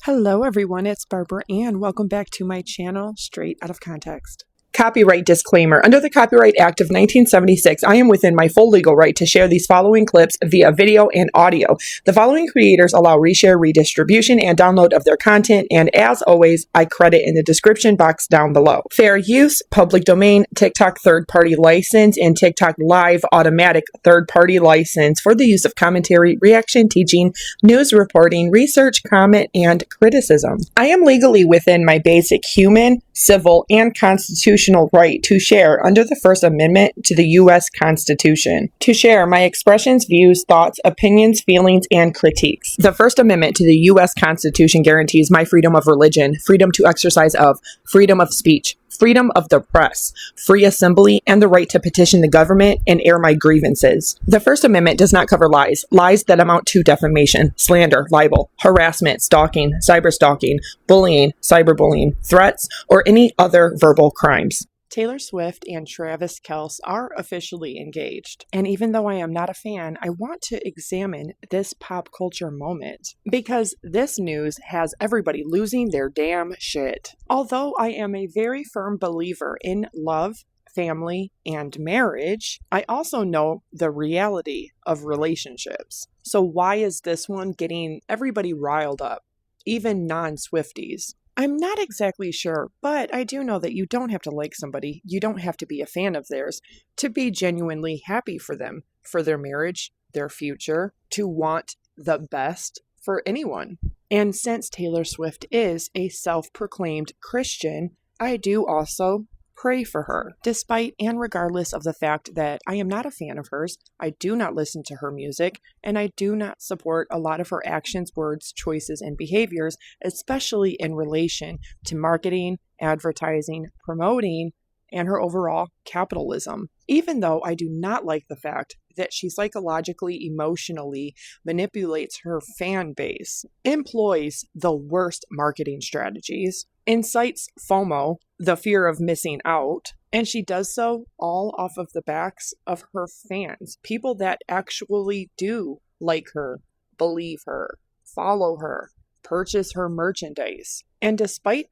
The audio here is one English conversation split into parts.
Hello everyone, it's Barbara and welcome back to my channel, Straight Out of Context. Copyright disclaimer. Under the Copyright Act of 1976, I am within my full legal right to share these following clips via video and audio. The following creators allow reshare, redistribution, and download of their content, and as always, I credit in the description box down below. Fair use, public domain, TikTok third-party license, and TikTok live automatic third-party license for the use of commentary, reaction, teaching, news reporting, research, comment, and criticism. I am legally within my basic human, civil, and constitutional right to share under the First Amendment to the U.S. Constitution. To share my expressions, views, thoughts, opinions, feelings, and critiques. The First Amendment to the U.S. Constitution guarantees my freedom of religion, freedom to exercise of, freedom of speech, freedom of the press, free assembly, and the right to petition the government and air my grievances. The First Amendment does not cover lies that amount to defamation, slander, libel, harassment, stalking, cyberstalking, bullying, cyberbullying, threats, or any other verbal crimes. Taylor Swift and Travis Kelce are officially engaged, and even though I am not a fan, I want to examine this pop culture moment because this news has everybody losing their damn shit. Although I am a very firm believer in love, family, and marriage, I also know the reality of relationships. So why is this one getting everybody riled up, even non-Swifties? I'm not exactly sure, but I do know that you don't have to like somebody, you don't have to be a fan of theirs to be genuinely happy for them, for their marriage, their future, to want the best for anyone. And since Taylor Swift is a self-proclaimed Christian, I do also pray for her, despite and regardless of the fact that I am not a fan of hers, I do not listen to her music, and I do not support a lot of her actions, words, choices, and behaviors, especially in relation to marketing, advertising, promoting, and her overall capitalism. Even though I do not like the fact that she psychologically, emotionally manipulates her fan base, employs the worst marketing strategies, incites FOMO, the fear of missing out, and she does so all off of the backs of her fans, people that actually do like her, believe her, follow her, purchase her merchandise. And despite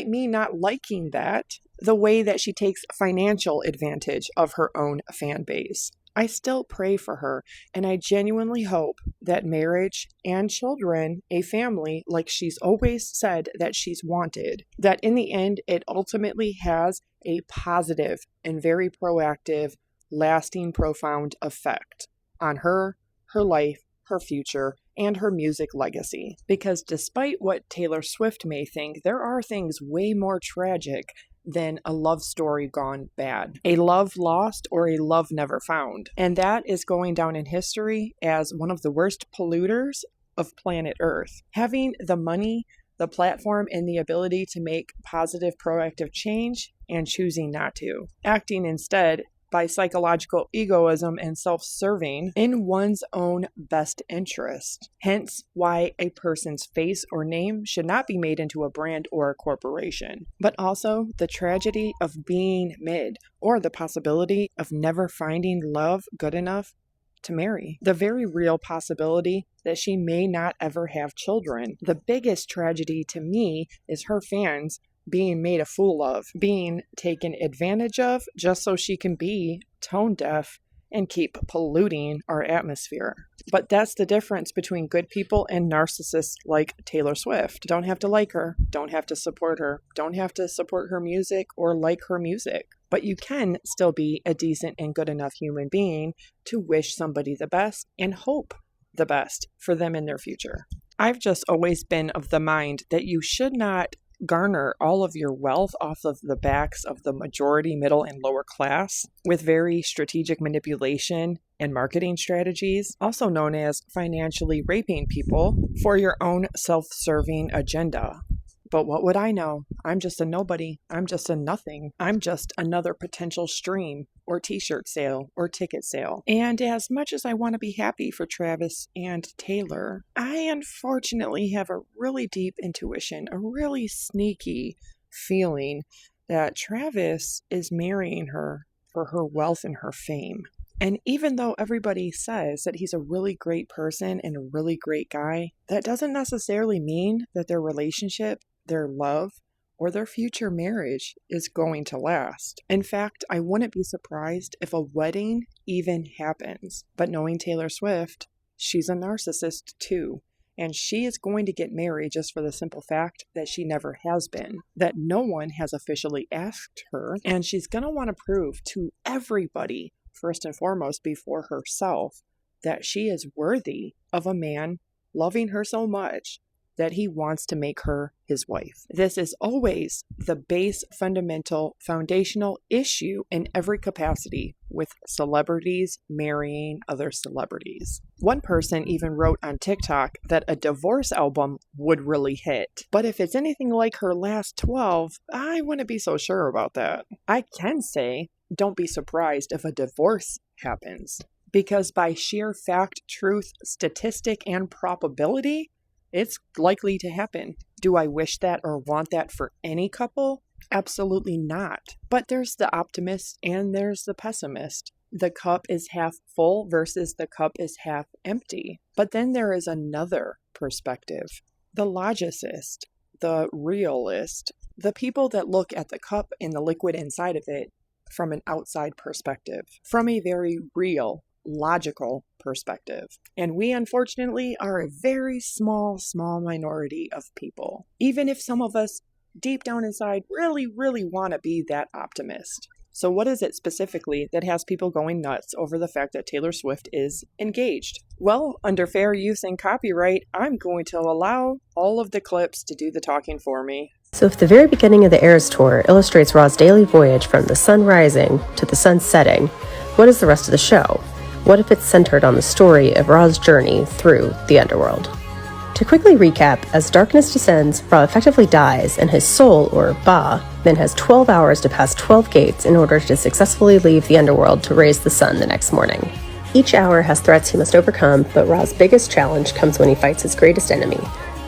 me not liking that, the way that she takes financial advantage of her own fan base, I still pray for her, and I genuinely hope that marriage and children, a family like she's always said that she's wanted, that in the end it ultimately has a positive and very proactive, lasting, profound effect on her, her life, her future, and her music legacy. Because despite what Taylor Swift may think, there are things way more tragic than a love story gone bad, a love lost, or a love never found. And that is going down in history as one of the worst polluters of planet Earth. Having the money, the platform, and the ability to make positive, proactive change and choosing not to. Acting instead by psychological egoism and self-serving in one's own best interest. Hence why a person's face or name should not be made into a brand or a corporation. But also the tragedy of being mid, or the possibility of never finding love good enough to marry. The very real possibility that she may not ever have children. The biggest tragedy to me is her fans being made a fool of, being taken advantage of just so she can be tone deaf and keep polluting our atmosphere. But that's the difference between good people and narcissists like Taylor Swift. Don't have to like her, don't have to support her, don't have to support her music or like her music. But you can still be a decent and good enough human being to wish somebody the best and hope the best for them in their future. I've just always been of the mind that you should not garner all of your wealth off of the backs of the majority, middle, and lower class with very strategic manipulation and marketing strategies, also known as financially raping people for your own self-serving agenda. But what would I know? I'm just a nobody. I'm just a nothing. I'm just another potential stream or t-shirt sale or ticket sale. And as much as I want to be happy for Travis and Taylor, I unfortunately have a really deep intuition, a really sneaky feeling that Travis is marrying her for her wealth and her fame. And even though everybody says that he's a really great person and a really great guy, that doesn't necessarily mean that their relationship, their love, or their future marriage is going to last. In fact, I wouldn't be surprised if a wedding even happens. But knowing Taylor Swift, she's a narcissist too. And she is going to get married just for the simple fact that she never has been, that no one has officially asked her, and she's going to want to prove to everybody, first and foremost before herself, that she is worthy of a man loving her so much that he wants to make her his wife. This is always the base, fundamental, foundational issue in every capacity with celebrities marrying other celebrities. One person even wrote on TikTok that a divorce album would really hit. But if it's anything like her last 12, I wouldn't be so sure about that. I can say, don't be surprised if a divorce happens. Because by sheer fact, truth, statistic, and probability, it's likely to happen. Do I wish that or want that for any couple? Absolutely not. But there's the optimist and there's the pessimist. The cup is half full versus the cup is half empty. But then there is another perspective. The logicist, the realist, the people that look at the cup and the liquid inside of it from an outside perspective, from a very real, logical perspective. And we unfortunately are a very small minority of people. Even if some of us deep down inside really want to be that optimist. So what is it specifically that has people going nuts over the fact that Taylor Swift is engaged? Well, under fair use and copyright, I'm going to allow all of the clips to do the talking for me. So if the very beginning of the Eras Tour illustrates Ra's daily voyage from the sun rising to the sun setting, what is the rest of the show? What if it's centered on the story of Ra's journey through the underworld? To quickly recap, as darkness descends, Ra effectively dies, and his soul, or Ba, then has 12 hours to pass 12 gates in order to successfully leave the underworld to raise the sun the next morning. Each hour has threats he must overcome, but Ra's biggest challenge comes when he fights his greatest enemy,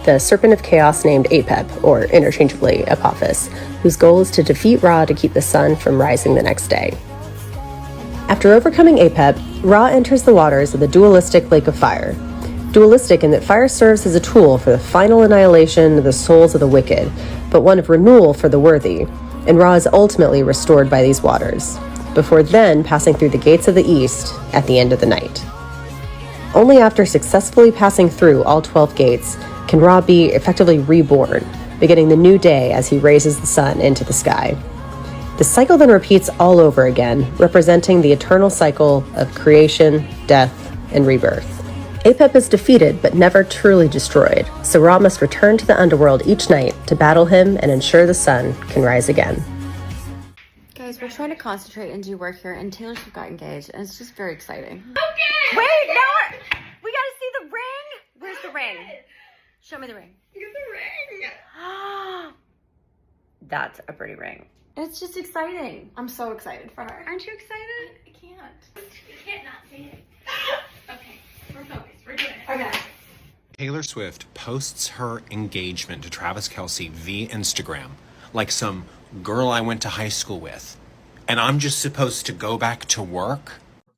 the Serpent of Chaos named Apep, or interchangeably Apophis, whose goal is to defeat Ra to keep the sun from rising the next day. After overcoming Apep, Ra enters the waters of the dualistic Lake of Fire. Dualistic in that fire serves as a tool for the final annihilation of the souls of the wicked, but one of renewal for the worthy, and Ra is ultimately restored by these waters, before then passing through the gates of the east at the end of the night. Only after successfully passing through all 12 gates can Ra be effectively reborn, beginning the new day as he raises the sun into the sky. The cycle then repeats all over again, representing the eternal cycle of creation, death, and rebirth. Apep is defeated but never truly destroyed, so Ra must return to the underworld each night to battle him and ensure the sun can rise again. Guys, we're trying to concentrate and do work here, and Taylor Swift got engaged, and it's just very exciting. Okay! Wait, no! We gotta see the ring! Where's the ring? Show me the ring. Look at the ring! That's a pretty ring. It's just exciting. I'm so excited for her. Aren't you excited? I can't. You can't not see it. Okay, we're focused. We're doing it. Okay. Taylor Swift posts her engagement to Travis Kelce via Instagram, like some girl I went to high school with. And I'm just supposed to go back to work?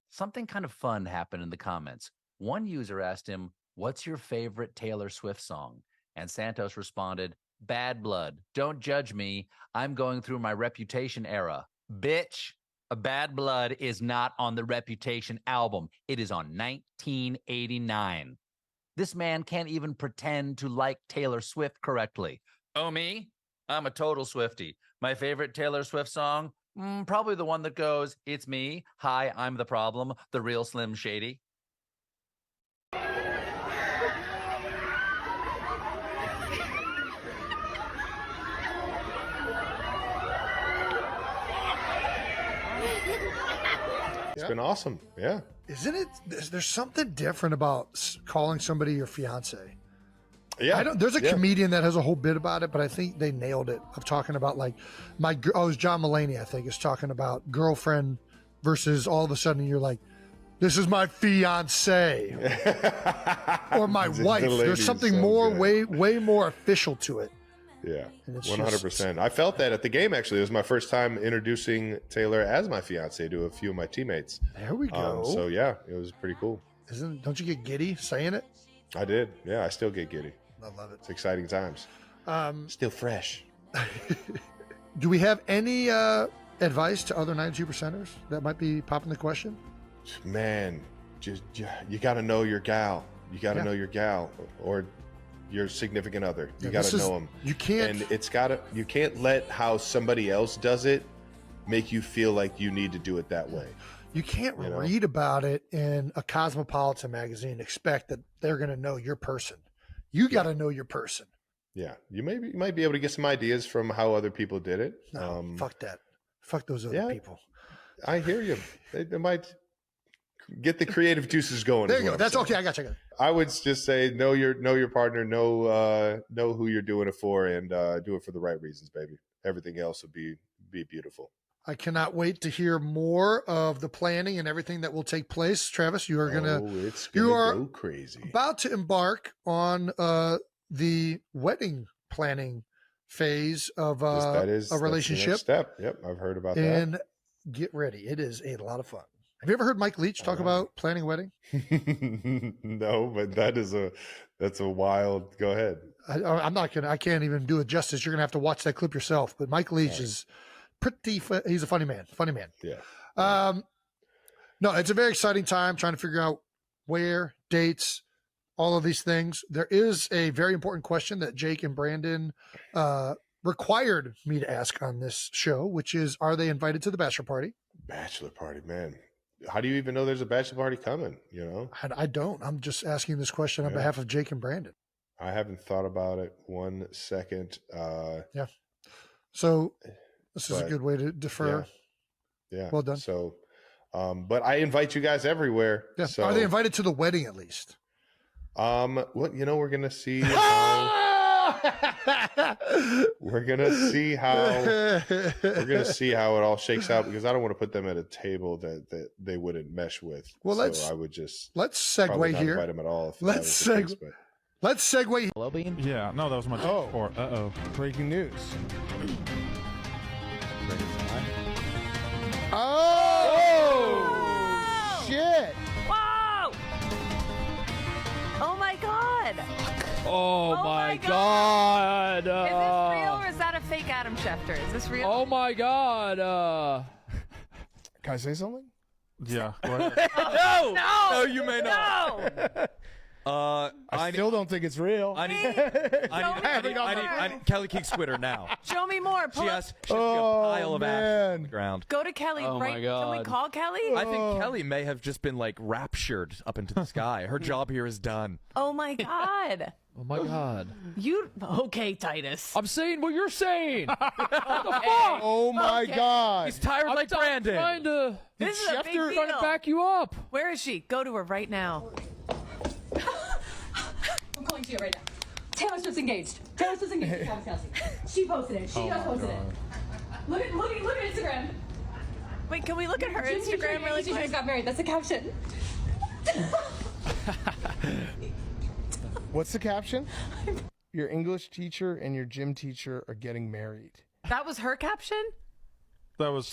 Something kind of fun happened in the comments. One user asked him, "What's your favorite Taylor Swift song?" And Santos responded, "Bad Blood. Don't judge me. I'm going through my Reputation era." Bitch, a Bad Blood is not on the Reputation album. It is on 1989. This man can't even pretend to like Taylor Swift correctly. Oh, me? I'm a total Swiftie. My favorite Taylor Swift song? Probably the one that goes, "It's me. Hi, I'm the problem. The real Slim Shady." It's been awesome. Yeah. Isn't it? There's something different about calling somebody your fiance. Yeah. There's a comedian that has a whole bit about it, but I think they nailed it. Of talking about like it was John Mulaney, I think, is talking about girlfriend versus all of a sudden you're like, this is my fiance or my wife. There's something more, way more official to it. Yeah, And it's 100%. I felt that at the game, actually. It was my first time introducing Taylor as my fiance to a few of my teammates. There we go. So, yeah, it was pretty cool. Don't you get giddy saying it? I did. Yeah, I still get giddy. I love it. It's exciting times. Still fresh. Do we have any advice to other 92%ers that might be popping the question? Man, you got to know your gal. You got to know your gal or your significant other. You got to know them. You can't. And you can't let how somebody else does it make you feel like you need to do it that way. You can't read about it in a Cosmopolitan magazine and expect that they're going to know your person. You got to know your person. Yeah, you might be able to get some ideas from how other people did it. No, fuck that. Fuck those other people. I hear you. They might get the creative juices going. There you go. That's okay. I got you. I would just say know your partner, know who you're doing it for, and do it for the right reasons, baby. Everything else would be beautiful. I cannot wait to hear more of the planning and everything that will take place. Travis, you are go crazy. About to embark on the wedding planning phase of a relationship. That's the next step. Yep, I've heard about that. And get ready. It is a lot of fun. Have you ever heard Mike Leach talk about planning a wedding? No, but that's a wild. Go ahead. I can't even do it justice. You're gonna have to watch that clip yourself. But Mike Leach is he's a funny man. Yeah. No, it's a very exciting time trying to figure out where, dates, all of these things. There is a very important question that Jake and Brandon required me to ask on this show, which is, are they invited to the bachelor party? Bachelor party, man. How do you even know there's a bachelor party coming? I don't. I'm just asking this question on behalf of Jake and Brandon. I haven't thought about it 1 second. Yeah. So this is a good way to defer. Yeah. Well done. So, but I invite you guys everywhere. Yeah. So, are they invited to the wedding at least? We're gonna see. We're gonna see how it all shakes out, because I don't want to put them at a table that they wouldn't mesh with. Well, let's segue here. Invite them at all. Let's segue. Hello, Bean? Yeah, no, that was my report. Breaking news. Oh! Shit! Whoa! Oh my god! Oh my god! Is this real or is that a fake Adam Schefter? Is this real? Oh my god! Can I say something? Yeah. Go ahead. No, you may not. No. I still don't think it's real. I need Kelly Keek's Twitter now. Show me more. She has a pile of ash on the ground. Go to Kelly. Oh right? my God. Can we call Kelly? I think Kelly may have just been like raptured up into the sky. Her job here is done. Oh my god. Oh my god. Okay, Titus? I'm saying what you're saying. What the fuck? Oh my god. He's tired like Brandon. This is a big deal. Trying to back you up. Where is she? Go to her right now. I'm calling to you right now. Taylor Swift's engaged. Taylor Swift's engaged to Travis Kelce. She posted it. She just posted it. Look at Instagram. Wait, can we look at her Instagram really quick? She just got married. That's the caption. What's the caption? Your English teacher and your gym teacher are getting married. That was her caption? That was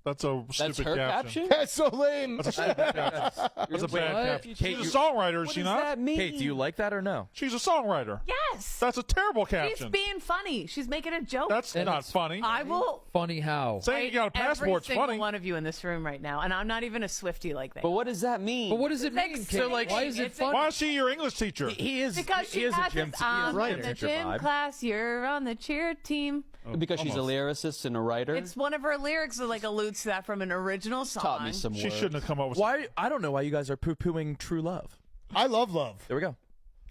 that's a stupid her caption? That's so lame. That's a stupid caption. That's a bad caption. Kate, She's a songwriter, is she not? What does that mean? Kate, do you like that or no? She's a songwriter. Yes. That's a terrible She's caption. being funny. She's making a joke. That's not funny. I will. Funny how? Saying you got a passport's every single funny. one of you in this room right now, and I'm not even a Swiftie like that. But what does that mean? But what does it mean, Kate? like, why is it funny? Why is she your English teacher? He is because she is a has gym this, I'm in the teacher gym vibe. class, you're on the cheer team. Because she's a lyricist and a writer? It's one of her lyrics that like alludes to that from an original song. Taught me some She words. shouldn't have come up with. Why? I don't know why you guys are poo-pooing true love. I love love. There we go.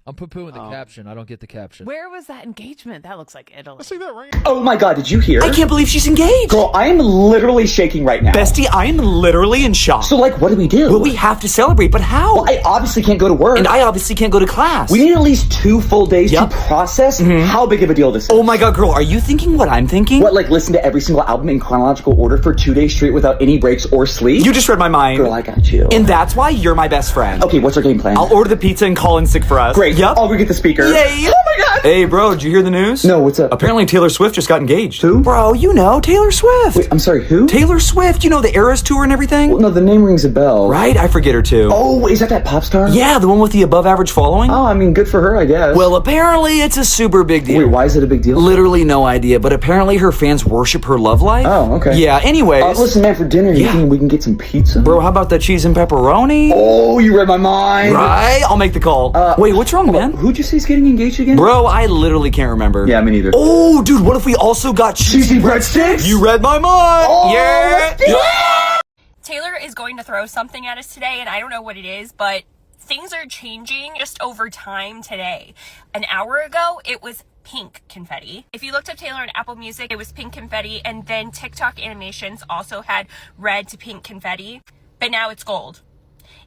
I'm poo-pooing the caption. I don't get the caption. Where was that engagement? That looks like Italy. See that ring? Oh my god, did you hear? I can't believe she's engaged! Girl, I am literally shaking right now. Bestie, I am literally in shock. So like, what do we do? Well, we have to celebrate, but how? Well, I obviously can't go to work. And I obviously can't go to class. We need at least 2 full days to process how big of a deal this is. Oh my god, girl, are you thinking what I'm thinking? What, like listen to every single album in chronological order for 2 days straight without any breaks or sleep? You just read my mind. Girl, I got you. And that's why you're my best friend. Okay, what's our game plan? I'll order the pizza and call in sick for us. Great. Yep. I'll go get the speaker. Yay! Oh my god, Hey, bro, did you hear the news? No, what's up? Apparently Taylor Swift just got engaged. Who? Bro, you know, Taylor Swift. Wait, I'm sorry, who? Taylor Swift, you know, the Eras Tour and everything? Well, no, the name rings a bell. Right? I forget her too. Oh, is that pop star? Yeah, the one with the above average following? Oh, I mean, good for her, I guess. Well, apparently it's a super big deal. Wait, why is it a big deal? Literally no idea, but apparently her fans worship her love life. Oh, okay. Yeah, anyways. Listen, man, for dinner, you think we can get some pizza? Bro, how about that cheese and pepperoni? Oh, you read my mind. Right? I'll make the call. Wait, what's wrong, man? Who'd you say is getting engaged again? Bro, I literally can't remember. Yeah, me neither. Oh, dude, what if we also got cheesy breadsticks? You read my mind. Oh, yeah. Taylor is going to throw something at us today, and I don't know what it is, but things are changing just over time today. An hour ago, it was pink confetti. If you looked up Taylor on Apple Music, it was pink confetti, and then TikTok animations also had red to pink confetti, but now it's gold.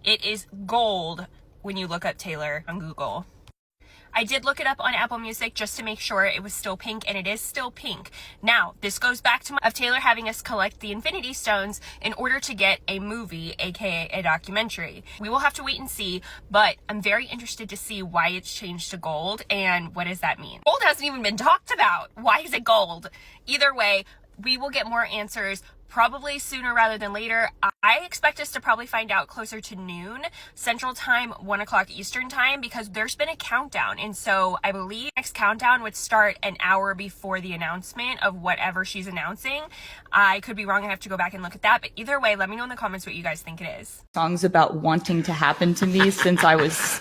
It is gold when you look up Taylor on Google. I did look it up on Apple Music just to make sure it was still pink, and it is still pink. Now, this goes back to of Taylor having us collect the Infinity Stones in order to get a movie, aka a documentary. We will have to wait and see, but I'm very interested to see why it's changed to gold and what does that mean. Gold hasn't even been talked about. Why is it gold? Either way, we will get more answers probably sooner rather than later. I expect us to probably find out closer to noon Central Time, 1 o'clock Eastern Time, because there's been a countdown. And so I believe next countdown would start an hour before the announcement of whatever she's announcing. I could be wrong. I have to go back and look at that. But either way, let me know in the comments what you guys think it is. Songs about wanting to happen to me since I was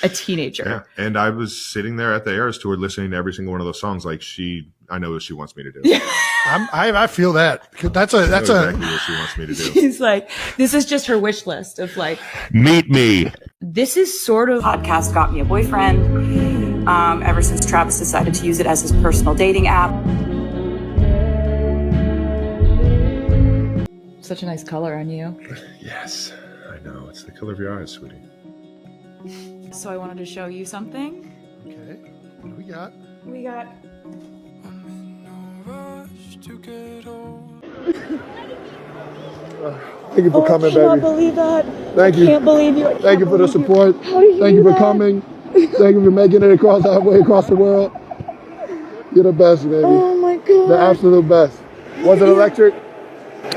a teenager. Yeah, and I was sitting there at the Eras Tour listening to every single one of those songs. Like I know what she wants me to do. I feel that. That's exactly what she wants me to do. She's like, this is just her wish list of like, meet me. This is sort of podcast got me a boyfriend. Ever since Travis decided to use it as his personal dating app. Such a nice color on you. Yes, I know. It's the color of your eyes, sweetie. So I wanted to show you something. Okay. What do we got? We got Thank you for coming, baby. I cannot believe that. Thank you. I can't believe you. Thank you for the support. Thank you for coming. Thank you for making it across halfway across the world. You're the best, baby. Oh my God. The absolute best. Was it electric?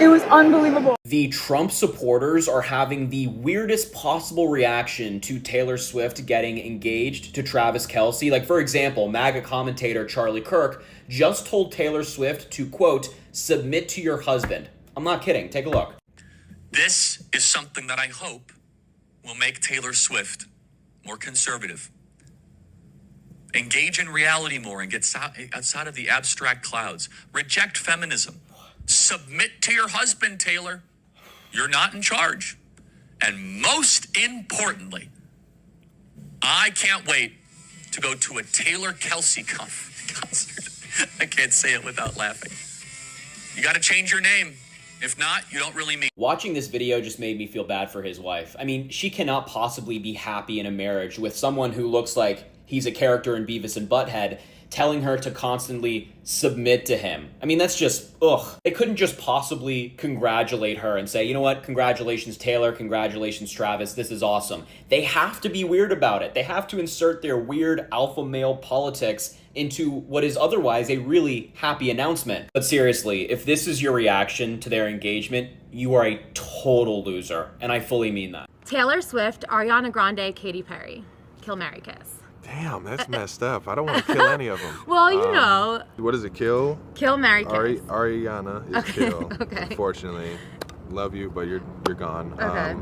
It was unbelievable. The Trump supporters are having the weirdest possible reaction to Taylor Swift getting engaged to Travis Kelce. Like, for example, MAGA commentator Charlie Kirk just told Taylor Swift to, quote, submit to your husband. I'm not kidding. Take a look. This is something that I hope will make Taylor Swift more conservative. Engage in reality more and get outside of the abstract clouds. Reject feminism. Submit to your husband, Taylor. You're not in charge. And most importantly, I can't wait to go to a Taylor Kelce concert. I can't say it without laughing. You got to change your name. If not, you don't really mean. Watching this video just made me feel bad for his wife. I mean, she cannot possibly be happy in a marriage with someone who looks like he's a character in Beavis and Butthead, telling her to constantly submit to him. I mean, that's just, ugh. They couldn't just possibly congratulate her and say, you know what, congratulations, Taylor, congratulations, Travis, this is awesome. They have to be weird about it. They have to insert their weird alpha male politics into what is otherwise a really happy announcement. But seriously, if this is your reaction to their engagement, you are a total loser, and I fully mean that. Taylor Swift, Ariana Grande, Katy Perry. Kill, marry, kiss. Damn, that's messed up. I don't want to kill any of them. Well, you know. What is it? Kill? Kill, marry, kiss. Ariana is kill. Okay. Unfortunately, love you, but you're gone. Okay.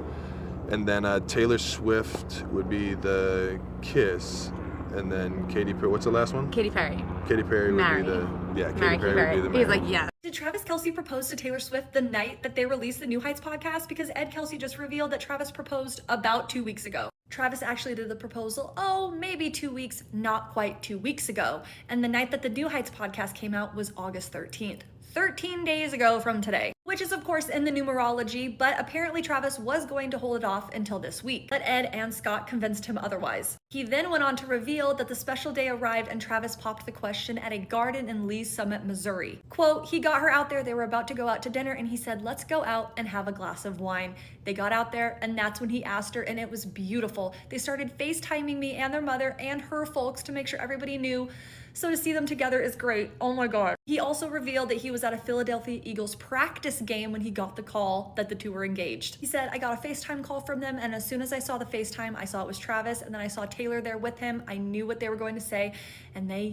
And then Taylor Swift would be the kiss, and then Katy Perry. What's the last one? Katy Perry. Katy Perry would Marry. be the Katy Marry, Perry would be the He's marry. like, yeah. Did Travis Kelce propose to Taylor Swift the night that they released the New Heights podcast? Because Ed Kelce just revealed that Travis proposed about 2 weeks ago. Travis actually did the proposal, maybe 2 weeks, not quite 2 weeks ago. And the night that the New Heights podcast came out was August 13th. 13 days ago from today. which is of course in the numerology, but apparently Travis was going to hold it off until this week. But Ed and Scott convinced him otherwise. He then went on to reveal that the special day arrived and Travis popped the question at a garden in Lee's Summit, Missouri. Quote, he got her out there, they were about to go out to dinner, and he said, let's go out and have a glass of wine. They got out there, and that's when he asked her, and it was beautiful. They started FaceTiming me and their mother and her folks to make sure everybody knew. So to see them together is great. Oh my God. He also revealed that he was at a Philadelphia Eagles practice game when he got the call that the two were engaged. He said, I got a FaceTime call from them, and as soon as I saw the FaceTime, I saw it was Travis, and then I saw Taylor there with him. I knew what they were going to say, and they,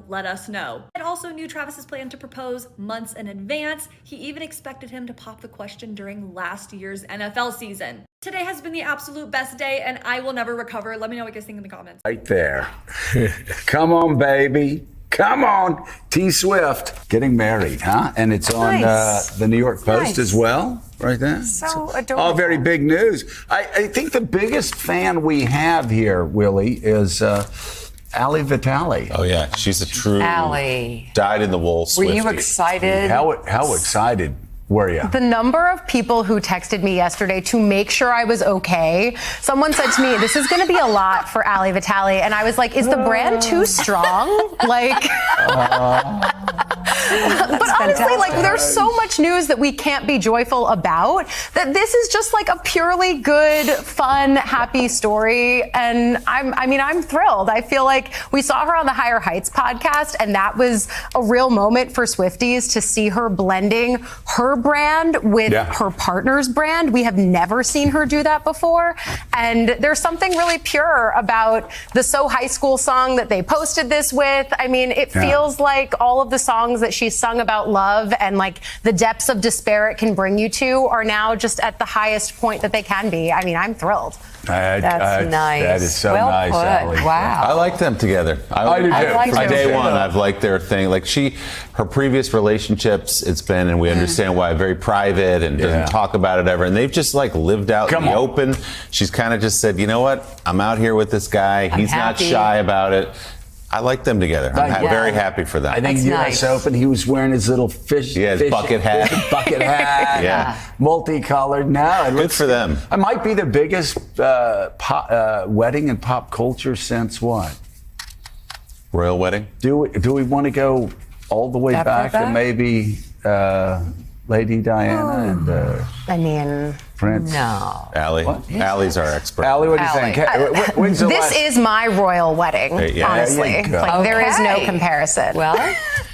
let us know. Ed also knew Travis's plan to propose months in advance. He even expected him to pop the question during last year's NFL season. Today has been the absolute best day, and I will never recover. Let me know what you guys think in the comments. Right there. Come on, baby. Come on. T Swift getting married, huh? And it's on the New York Post as well, right there. So adorable. All very big news. I think the biggest fan we have here, Willie, is Allie Vitale. Oh, yeah. She's a true Allie. dyed-in-the-wool Swiftie. Were you excited? How excited were you? The number of people who texted me yesterday to make sure I was okay. Someone said to me, this is going to be a lot for Allie Vitale. And I was like, is the brand too strong? Like... But honestly, like, there's so much news that we can't be joyful about that this is just like a purely good, fun, happy story. And I'm thrilled. I feel like we saw her on the Higher Heights podcast, and that was a real moment for Swifties to see her blending her brand with her partner's brand. We have never seen her do that before. And there's something really pure about the So High School song that they posted this with. I mean, it feels like all of the songs that she's sung about love and like the depths of despair it can bring you to are now just at the highest point that they can be. I mean, I'm thrilled. That's nice. That is so well nice, put. Allie. Wow. I like them together. I do too. From day one, I've liked their thing. Like her previous relationships, it's been, and we understand why, very private and doesn't talk about it ever. And they've just like lived out in the open. She's kind of just said, you know what? I'm out here with this guy. He's not shy about it. I like them together. I'm very happy for them. I think U.S. Open, he was wearing his little fish bucket hat. Bucket hat. Multicolored. Now, good for them. It might be the biggest wedding in pop culture since what? Royal wedding? Do we want to go all the way back to maybe Lady Diana and I mean, Prince? No. Allie. Allie's our expert. Allie, what do you think? When's the this last... is my royal wedding, honestly. Like, there is no comparison. Well,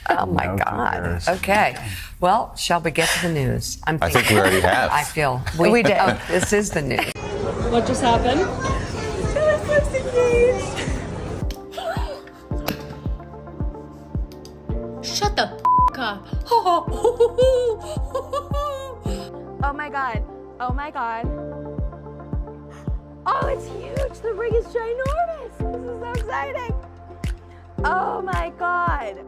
oh my God. Okay. Well, shall we get to the news? I think we already have. I feel we did. Oh, this is the news. What just happened? Shut the up. Oh my God. Oh my God. Oh, it's huge. The ring is ginormous. This is so exciting. Oh my God.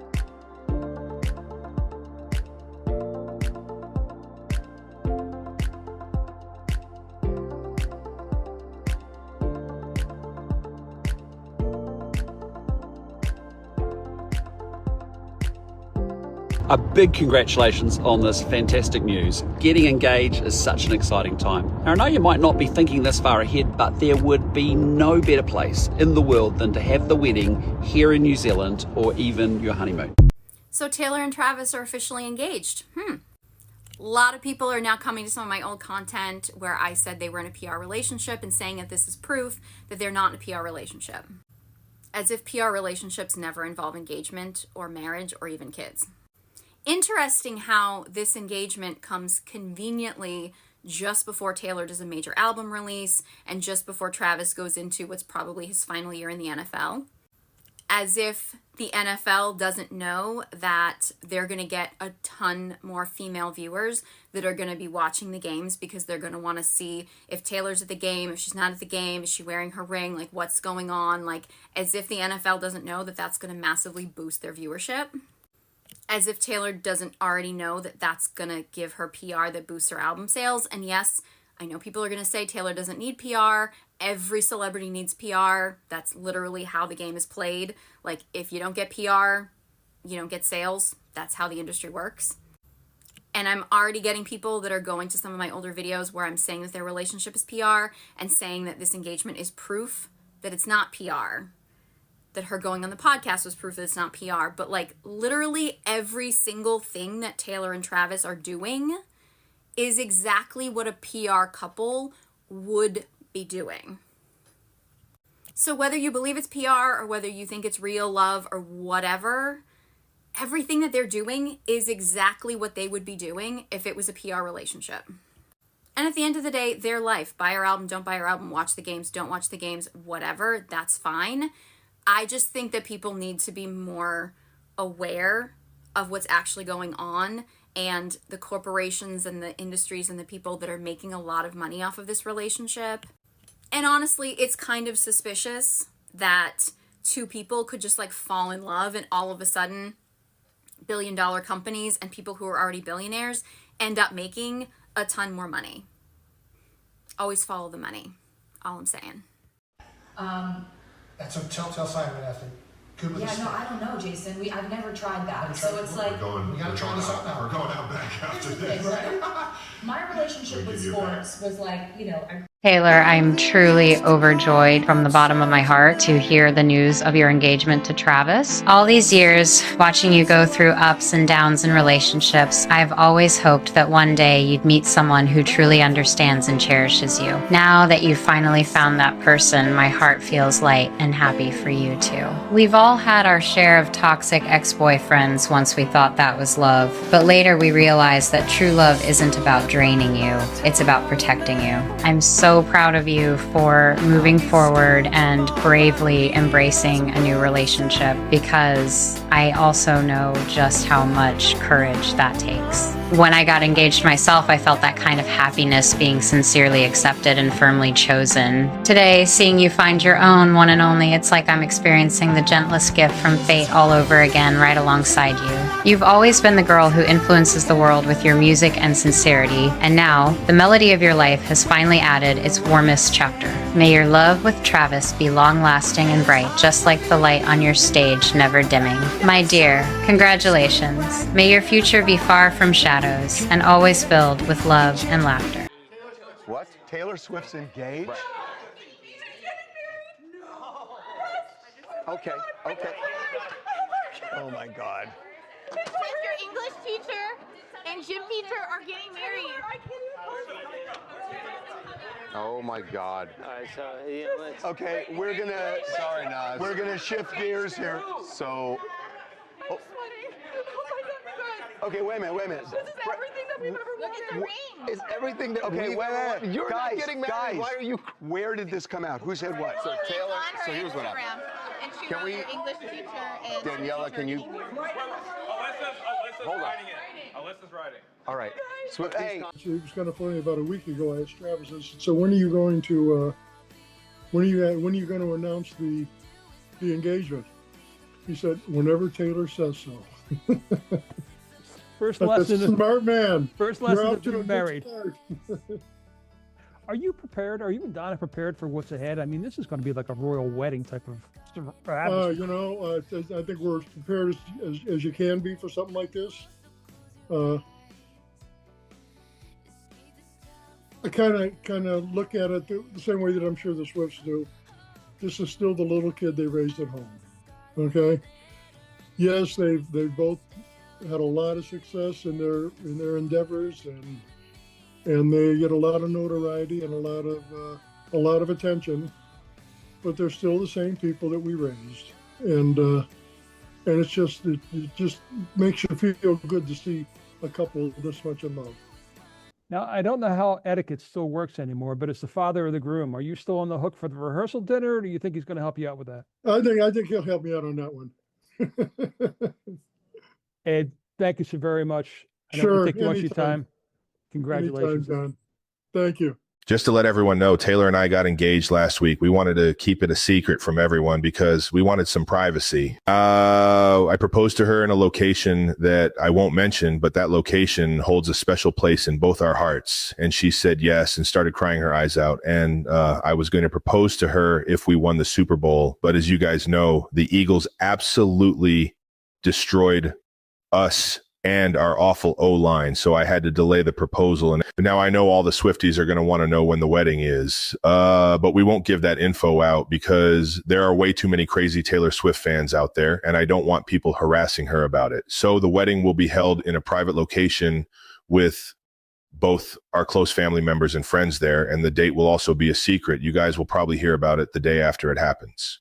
A big congratulations on this fantastic news. Getting engaged is such an exciting time. Now, I know you might not be thinking this far ahead, but there would be no better place in the world than to have the wedding here in New Zealand or even your honeymoon. So Taylor and Travis are officially engaged. A lot of people are now coming to some of my old content where I said they were in a PR relationship and saying that this is proof that they're not in a PR relationship. As if PR relationships never involve engagement or marriage or even kids. Interesting how this engagement comes conveniently just before Taylor does a major album release and just before Travis goes into what's probably his final year in the NFL. As if the NFL doesn't know that they're going to get a ton more female viewers that are going to be watching the games because they're going to want to see if Taylor's at the game, if she's not at the game, is she wearing her ring, like what's going on, like as if the NFL doesn't know that that's going to massively boost their viewership. As if Taylor doesn't already know that that's going to give her PR that boosts her album sales. And yes, I know people are going to say Taylor doesn't need PR. Every celebrity needs PR. That's literally how the game is played. Like, if you don't get PR, you don't get sales. That's how the industry works. And I'm already getting people that are going to some of my older videos where I'm saying that their relationship is PR and saying that this engagement is proof that it's not PR. That her going on the podcast was proof that it's not PR. But like literally every single thing that Taylor and Travis are doing is exactly what a PR couple would be doing. So whether you believe it's PR or whether you think it's real love or whatever, everything that they're doing is exactly what they would be doing if it was a PR relationship. And at the end of the day, their life. Buy our album, don't buy our album, watch the games, don't watch the games, whatever, that's fine. I just think that people need to be more aware of what's actually going on and the corporations and the industries and the people that are making a lot of money off of this relationship. And honestly, it's kind of suspicious that two people could just like fall in love and all of a sudden billion-dollar companies and people who are already billionaires end up making a ton more money. Always follow the money. All I'm saying. That's a telltale sign of an athlete. Good with Yeah, the no, stick. I don't know, Jason. I've never tried that. So it's like we gotta try this out now. We're going out back after this. my relationship with sports was like, Taylor, I'm truly overjoyed from the bottom of my heart to hear the news of your engagement to Travis. All these years, watching you go through ups and downs in relationships, I've always hoped that one day you'd meet someone who truly understands and cherishes you. Now that you've finally found that person, my heart feels light and happy for you too. We've all had our share of toxic ex-boyfriends once we thought that was love, but later we realized that true love isn't about draining you, it's about protecting you. I'm so proud of you for moving forward and bravely embracing a new relationship, because I also know just how much courage that takes. When I got engaged myself, I felt that kind of happiness being sincerely accepted and firmly chosen. Today, seeing you find your own one and only, it's like I'm experiencing the gentlest gift from fate all over again right alongside you. You've always been the girl who influences the world with your music and sincerity, and now the melody of your life has finally added its warmest chapter. May your love with Travis be long-lasting and bright, just like the light on your stage never dimming. My dear, congratulations. May your future be far from shadows and always filled with love and laughter. What? Taylor Swift's engaged? Okay, okay. Oh my God. Your English teacher and gym teacher are getting married. Oh my God. All right, so yeah, let's. Okay, we're gonna. Sorry, Nas. We're gonna shift gears here. So. Oh. Okay, wait a minute, wait a minute. This is everything that we've ever wanted. Look at the ring. It's everything that okay, wait a minute. You're guys, not getting married. Guys, why are you? Where did this come out? Who said what? So Taylor. on her So here's what happened. And she Can wrote we? your English teacher and Daniela, can you? Alyssa's Hold on. writing it. Alyssa's writing. All right. Swift, hey. It was kind of funny. About a week ago, I asked Travis, I said, "So when are you going to? When are you going to announce the engagement?" He said, "Whenever Taylor says so." First That's lesson. a smart man. First You're lesson off of to a being good married. start. Are you prepared? Are you and Donna prepared for what's ahead? I mean, this is going to be like a royal wedding type of atmosphere. I think we're as prepared as you can be for something like this. I kind of look at it the same way that I'm sure the Swifts do. This is still the little kid they raised at home. Okay. Yes, they've both had a lot of success in their endeavors, and they get a lot of notoriety and a lot of attention, but they're still the same people that we raised, and it just makes you feel good to see a couple this much in love. Now, I don't know how etiquette still works anymore, but it's the father of the groom. Are you still on the hook for the rehearsal dinner, or do you think he's going to help you out with that? I think he'll help me out on that one. Ed, thank you so very much. I don't Sure, want to take too much of your anytime. time. Congratulations. Anytime, John. Thank you. Just to let everyone know, Taylor and I got engaged last week. We wanted to keep it a secret from everyone because we wanted some privacy. I proposed to her in a location that I won't mention, but that location holds a special place in both our hearts. And she said yes and started crying her eyes out. And I was going to propose to her if we won the Super Bowl. But as you guys know, the Eagles absolutely destroyed us and our awful O-line. So I had to delay the proposal. And now I know all the Swifties are going to want to know when the wedding is. But we won't give that info out because there are way too many crazy Taylor Swift fans out there, and I don't want people harassing her about it. So the wedding will be held in a private location with both our close family members and friends there, and the date will also be a secret. You guys will probably hear about it the day after it happens.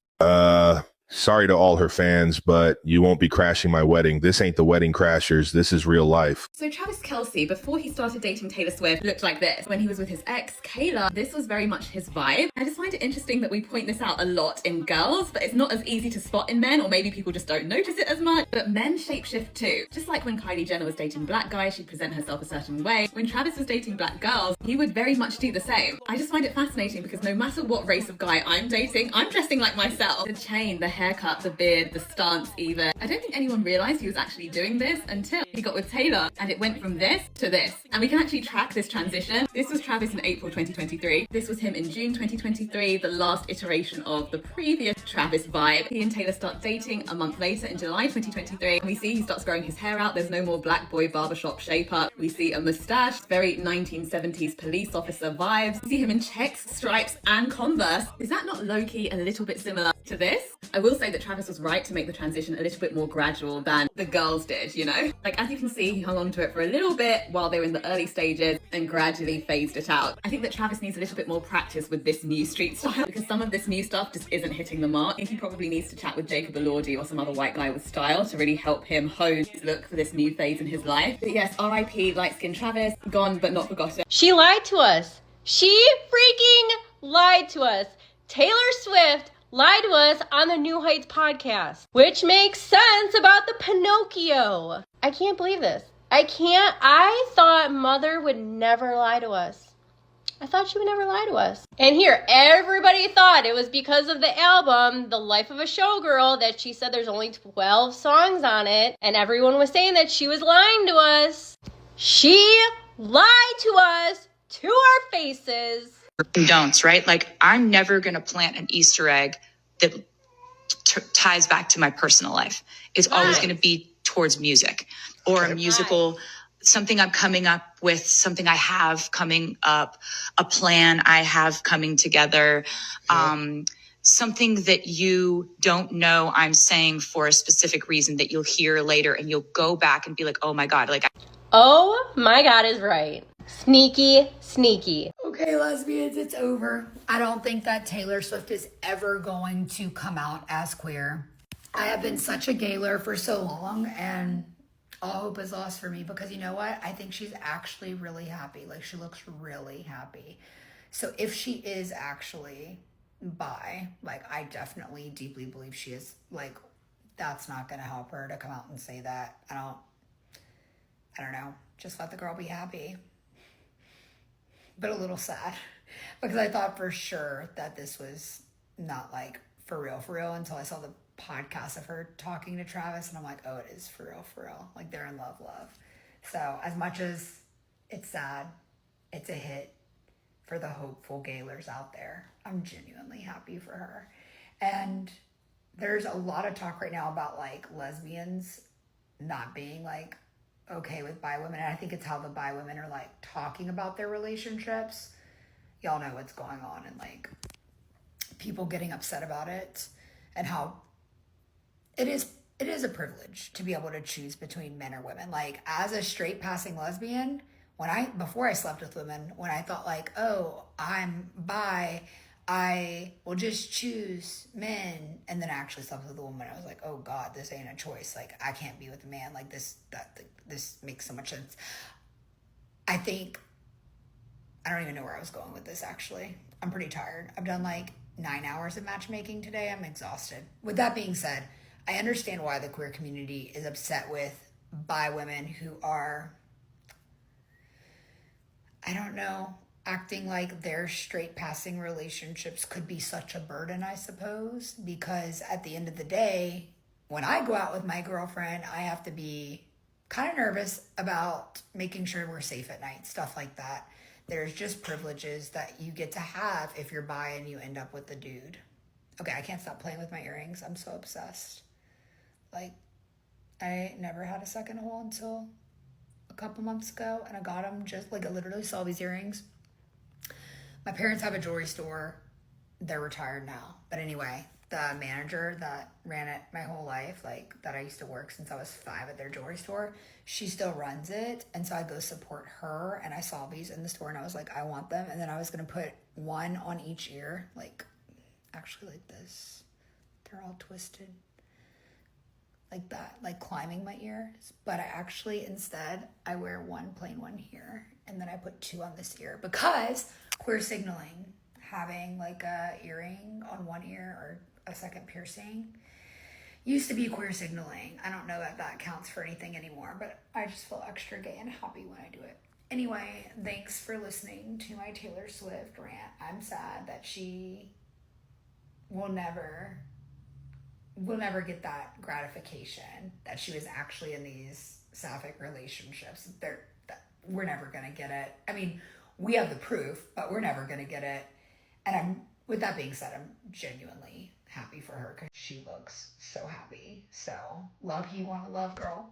Sorry to all her fans, but you won't be crashing my wedding. This ain't the Wedding Crashers. This is real life. So Travis Kelce, before he started dating Taylor Swift, looked like this. When he was with his ex, Kayla, this was very much his vibe. I just find it interesting that we point this out a lot in girls, but it's not as easy to spot in men, or maybe people just don't notice it as much. But men shapeshift too. Just like when Kylie Jenner was dating black guys, she'd present herself a certain way. When Travis was dating black girls, he would very much do the same. I just find it fascinating because no matter what race of guy I'm dating, I'm dressing like myself. The chain, the haircut, the beard, the stance even. I don't think anyone realized he was actually doing this until he got with Taylor, and it went from this to this. And we can actually track this transition. This was Travis in April 2023. This was him in June 2023, the last iteration of the previous Travis vibe. He and Taylor start dating a month later in July 2023. We see he starts growing his hair out. There's no more black boy barbershop shape up. We see a mustache, very 1970s police officer vibes. We see him in checks, stripes, and Converse. Is that not low-key a little bit similar to this? I will say that Travis was right to make the transition a little bit more gradual than the girls did, you know? Like, as you can see, he hung on to it for a little bit while they were in the early stages and gradually phased it out. I think that Travis needs a little bit more practice with this new street style because some of this new stuff just isn't hitting the mark. I think he probably needs to chat with Jacob Elordi or some other white guy with style to really help him hone his look for this new phase in his life. But yes, RIP light-skinned Travis, gone but not forgotten. She lied to us. She freaking lied to us. Taylor Swift lied to us on the New Heights podcast, which makes sense about the Pinocchio. I can't believe this. I thought Mother would never lie to us. I thought she would never lie to us. And here, everybody thought it was because of the album, The Life of a Showgirl, that she said there's only 12 songs on it, and everyone was saying that she was lying to us. She lied to us to our faces. Don'ts, right? Like, I'm never going to plant an Easter egg that ties back to my personal life. It's always going to be towards music or a musical, something I'm coming up with, something I have coming up, a plan I have coming together, something that you don't know I'm saying for a specific reason that you'll hear later and you'll go back and be like, oh my God, like. Oh my God is right. Sneaky, sneaky. Okay, lesbians, it's over. I don't think that Taylor Swift is ever going to come out as queer. I have been such a gayler for so long, and all hope is lost for me because you know what? I think she's actually really happy. Like, she looks really happy. So if she is actually bi, like, I definitely deeply believe she is. Like, that's not going to help her to come out and say that. I don't know. Just let the girl be happy. But a little sad because I thought for sure that this was not like for real until I saw the podcast of her talking to Travis and I'm like, oh, it is for real. Like, they're in love. So as much as it's sad, it's a hit for the hopeful gaylers out there. I'm genuinely happy for her. And there's a lot of talk right now about like lesbians not being like okay with bi women, and I think it's how the bi women are like talking about their relationships. Y'all know what's going on, and like people getting upset about it, and how it is a privilege to be able to choose between men or women. Like, as a straight passing lesbian, before I slept with women, when I thought like, oh, I'm bi, I will just choose men, and then I actually slept with a woman. I was like, oh God, this ain't a choice. Like, I can't be with a man. Like, this makes so much sense. I don't even know where I was going with this, actually. I'm pretty tired. I've done like 9 hours of matchmaking today. I'm exhausted. With that being said, I understand why the queer community is upset with bi women who are, I don't know, acting like their straight passing relationships could be such a burden, I suppose, because at the end of the day, when I go out with my girlfriend, I have to be kind of nervous about making sure we're safe at night, stuff like that. There's just privileges that you get to have if you're bi and you end up with a dude. Okay, I can't stop playing with my earrings. I'm so obsessed. Like, I never had a second hole until a couple months ago, and I got them just like I literally saw these earrings. My parents have a jewelry store. They're retired now. But anyway, the manager that ran it my whole life, like that I used to work since I was 5 at their jewelry store, she still runs it. And so I go support her, and I saw these in the store and I was like, I want them. And then I was going to put one on each ear, like actually like this. They're all twisted like that, like climbing my ears. But I actually, instead, I wear one plain one here, and then I put 2 on this ear because queer signaling, having like a earring on one ear or a second piercing used to be queer signaling. I don't know that that counts for anything anymore, but I just feel extra gay and happy when I do it. Anyway, thanks for listening to my Taylor Swift rant. I'm sad that she will never get that gratification that she was actually in these sapphic relationships. We're never gonna get it. I mean, we have the proof, but we're never gonna get it. And with that being said, I'm genuinely happy for her because she looks so happy. So, love you, wanna love, girl.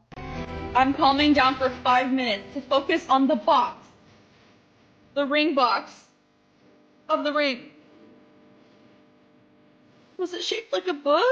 I'm calming down for 5 minutes to focus on the box. The ring box of the ring. Was it shaped like a book?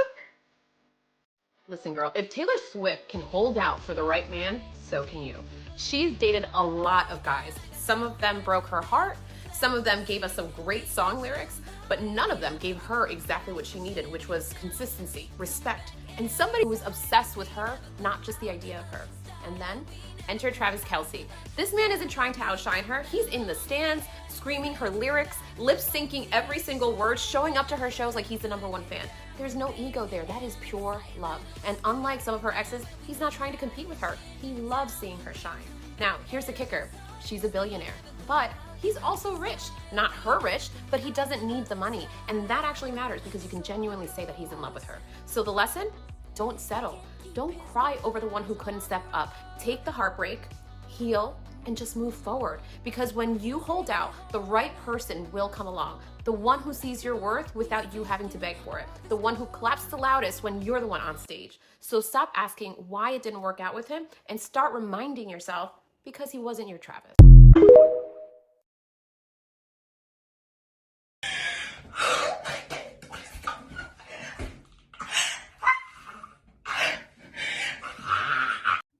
Listen, girl, if Taylor Swift can hold out for the right man, so can you. She's dated a lot of guys. Some of them broke her heart. Some of them gave us some great song lyrics, but none of them gave her exactly what she needed, which was consistency, respect, and somebody who was obsessed with her, not just the idea of her. And then enter Travis Kelce. This man isn't trying to outshine her. He's in the stands, screaming her lyrics, lip-syncing every single word, showing up to her shows like he's the #1 fan. There's no ego there. That is pure love. And unlike some of her exes, he's not trying to compete with her. He loves seeing her shine. Now, here's the kicker. She's a billionaire, but he's also rich. Not her rich, but he doesn't need the money. And that actually matters because you can genuinely say that he's in love with her. So the lesson? Don't settle. Don't cry over the one who couldn't step up. Take the heartbreak, heal, and just move forward. Because when you hold out, the right person will come along. The one who sees your worth without you having to beg for it. The one who claps the loudest when you're the one on stage. So stop asking why it didn't work out with him and start reminding yourself because he wasn't your Travis.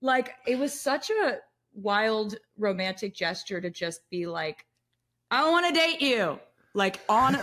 Like, it was such a wild romantic gesture to just be like, I want to date you. Like, on,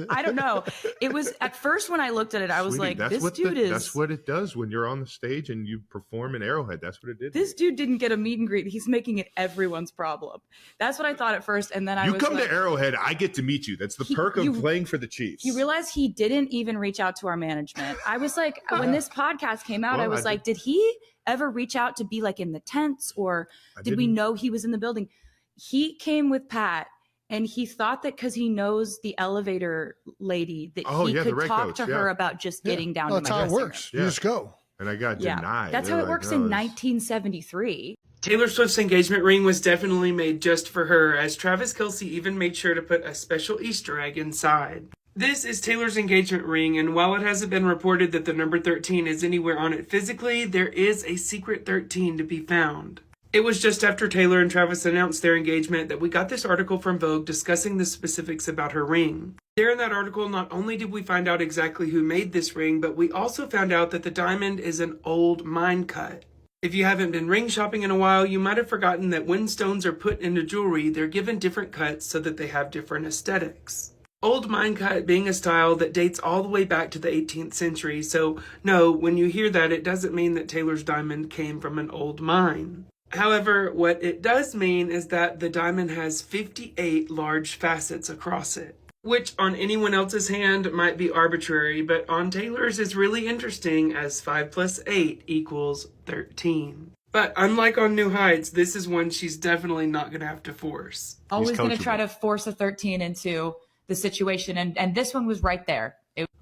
I don't know. It was, at first when I looked at it, I was Sweetie, like, this dude is... That's what it does when you're on the stage and you perform in Arrowhead. That's what it did. This dude didn't get a meet and greet. He's making it everyone's problem. That's what I thought at first, and then I was You come like, to Arrowhead, I get to meet you. That's the perk of playing for the Chiefs. You realize he didn't even reach out to our management. I was like, when this podcast came out, Well, I was like, did he ever reach out to be like in the tents, or did we know he was in the building? He came with Pat, and he thought that because he knows the elevator lady that he could talk to her about just getting down to my That's how it dressing works. room. You just go. And I got denied. That's how it works in 1973. Taylor Swift's engagement ring was definitely made just for her, as Travis Kelce even made sure to put a special Easter egg inside. This is Taylor's engagement ring, and while it hasn't been reported that the number 13 is anywhere on it physically, there is a secret 13 to be found. It was just after Taylor and Travis announced their engagement that we got this article from Vogue discussing the specifics about her ring. There in that article, not only did we find out exactly who made this ring, but we also found out that the diamond is an old mine cut. If you haven't been ring shopping in a while, you might have forgotten that when stones are put into jewelry, they're given different cuts so that they have different aesthetics. Old mine cut being a style that dates all the way back to the 18th century, so no, when you hear that, it doesn't mean that Taylor's diamond came from an old mine. However, what it does mean is that the diamond has 58 large facets across it, which on anyone else's hand might be arbitrary, but on Taylor's is really interesting, as 5 plus 8 equals 13. But unlike on New Heights, this is one she's definitely not going to have to force. Always going to try to force a 13 into the situation, and this one was right there.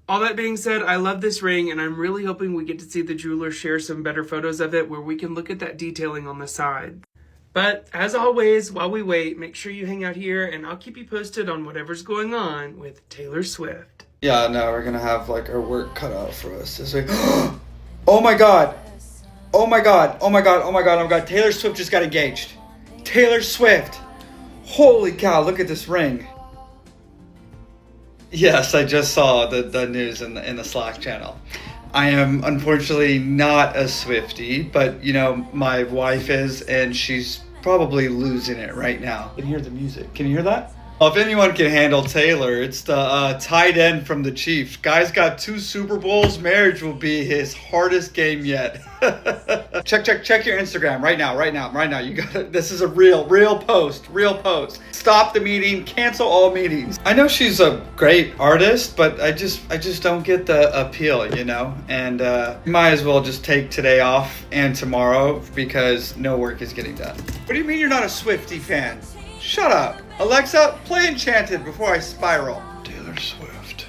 All that being said, I love this ring, and I'm really hoping we get to see the jeweler share some better photos of it where we can look at that detailing on the side. But as always, while we wait, make sure you hang out here, and I'll keep you posted on whatever's going on with Taylor Swift. Yeah, no, we're gonna have like our work cut out for us this week. Oh my god! Oh my God, oh my God, oh my God, oh my God. Taylor Swift just got engaged. Taylor Swift. Holy cow, look at this ring. Yes, I just saw the news in the Slack channel. I am unfortunately not a Swiftie, but you know, my wife is, and she's probably losing it right now. You can hear the music. Can you hear that? Well, if anyone can handle Taylor, it's the tight end from the Chiefs. Guy's got 2 Super Bowls. Marriage will be his hardest game yet. Check your Instagram right now. You got it. This is a real post. Stop the meeting. Cancel all meetings. I know she's a great artist, but I just don't get the appeal, you know. And might as well just take today off and tomorrow because no work is getting done. What do you mean you're not a Swiftie fan? Shut up. Alexa, play Enchanted before I spiral. Taylor Swift.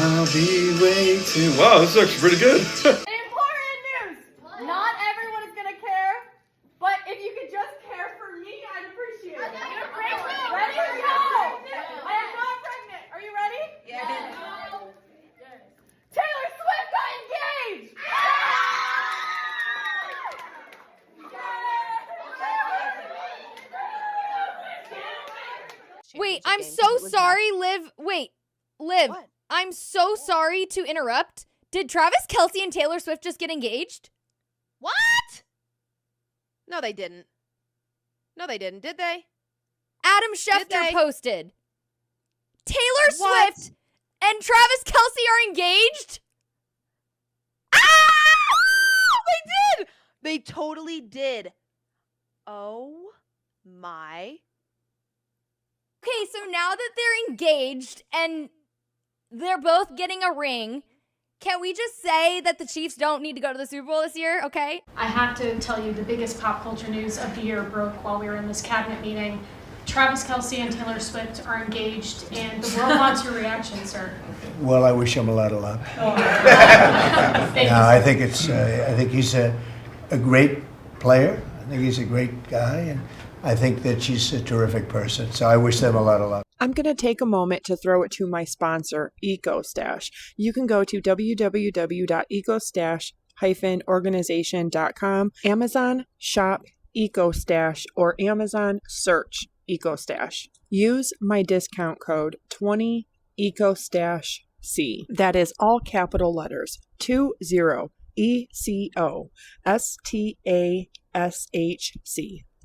I'll be waiting. Wow, this looks pretty good. Important news! Not everyone is gonna care, but if you could just care for me, I'd appreciate it. Ready to go? I am not pregnant. Are you ready? Yeah. Taylor Swift got engaged! Wait, I'm so sorry, Liv. Wait, Liv, I'm so sorry to interrupt. Did Travis Kelce and Taylor Swift just get engaged? What? No, they didn't. No, they didn't, did they? Adam Schefter posted. Taylor Swift and Travis Kelce are engaged? They did! They totally did. Oh my. Okay, so now that they're engaged and they're both getting a ring, can we just say that the Chiefs don't need to go to the Super Bowl this year, okay? I have to tell you, the biggest pop culture news of the year broke while we were in this cabinet meeting. Travis Kelce and Taylor Swift are engaged, and the world wants your reaction, sir. Well, I wish him a lot of luck. Oh. No, I think he's a great player. I think he's a great guy, and I think that she's a terrific person. So I wish them a lot of luck. I'm going to take a moment to throw it to my sponsor, EcoStash. You can go to www.ecostash-organization.com, Amazon shop EcoStash, or Amazon search EcoStash. Use my discount code 20EcoStashC. That is all capital letters, 20 ECOSTASHC.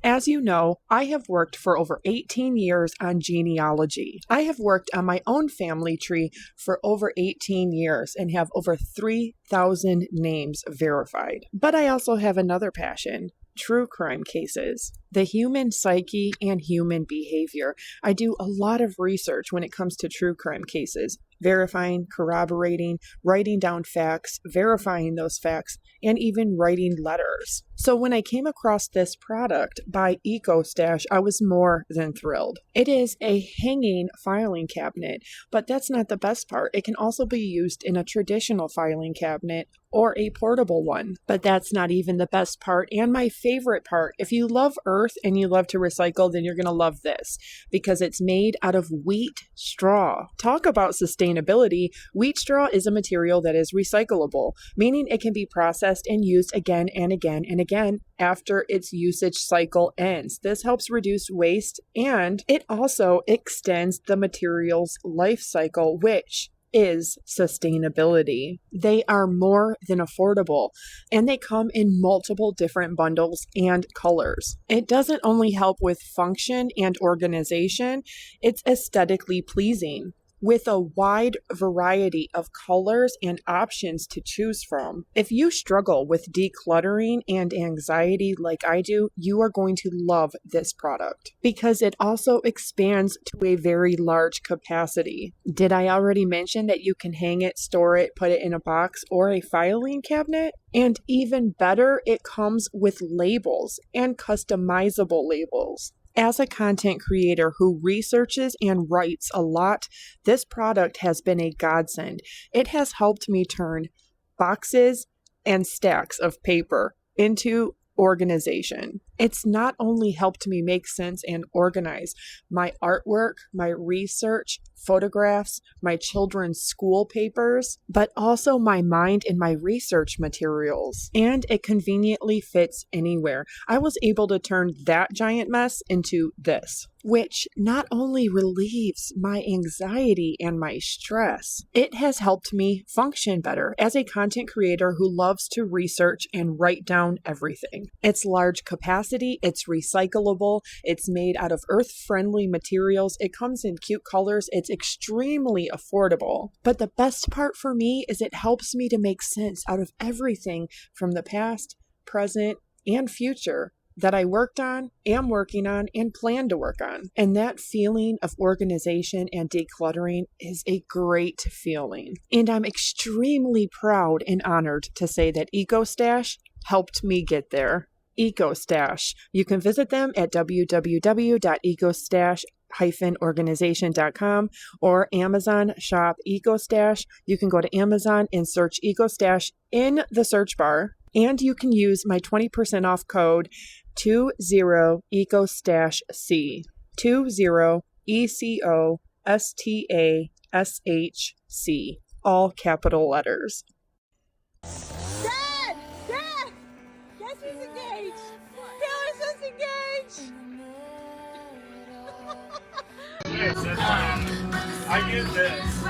As you know, I have worked for over 18 years on genealogy. I have worked on my own family tree for over 18 years and have over 3,000 names verified. But I also have another passion: true crime cases, the human psyche and human behavior. I do a lot of research when it comes to true crime cases, verifying, corroborating, writing down facts, verifying those facts, and even writing letters. So when I came across this product by EcoStash, I was more than thrilled. It is a hanging filing cabinet, but that's not the best part. It can also be used in a traditional filing cabinet or a portable one. But that's not even the best part and my favorite part. If you love Earth and you love to recycle, then you're going to love this because it's made out of wheat straw. Talk about sustainability. Wheat straw is a material that is recyclable, meaning it can be processed and used again and again and again after its usage cycle ends. This helps reduce waste, and it also extends the material's life cycle, which is sustainability. They are more than affordable, and they come in multiple different bundles and colors. It doesn't only help with function and organization, it's aesthetically pleasing. With a wide variety of colors and options to choose from. If you struggle with decluttering and anxiety like I do, you are going to love this product because it also expands to a very large capacity. Did I already mention that you can hang it, store it, put it in a box or a filing cabinet? And even better, it comes with labels and customizable labels. As a content creator who researches and writes a lot, this product has been a godsend. It has helped me turn boxes and stacks of paper into organization. It's not only helped me make sense and organize my artwork, my research, photographs, my children's school papers, but also my mind and my research materials. And it conveniently fits anywhere. I was able to turn that giant mess into this, which not only relieves my anxiety and my stress, it has helped me function better as a content creator who loves to research and write down everything. It's large capacity, it's recyclable, it's made out of earth-friendly materials, it comes in cute colors, it's extremely affordable. But the best part for me is it helps me to make sense out of everything from the past, present, and future that I worked on, am working on, and plan to work on. And that feeling of organization and decluttering is a great feeling. And I'm extremely proud and honored to say that EcoStash helped me get there. EcoStash. You can visit them at www.ecostash-organization.com or Amazon shop EcoStash. You can go to Amazon and search EcoStash in the search bar, and you can use my 20% off code 20EcoStashC. 20EcoStashC. All capital letters. Dad! Dad! Guess who's engaged? Taylor Swift's engaged! Yes, that's fine. I get this.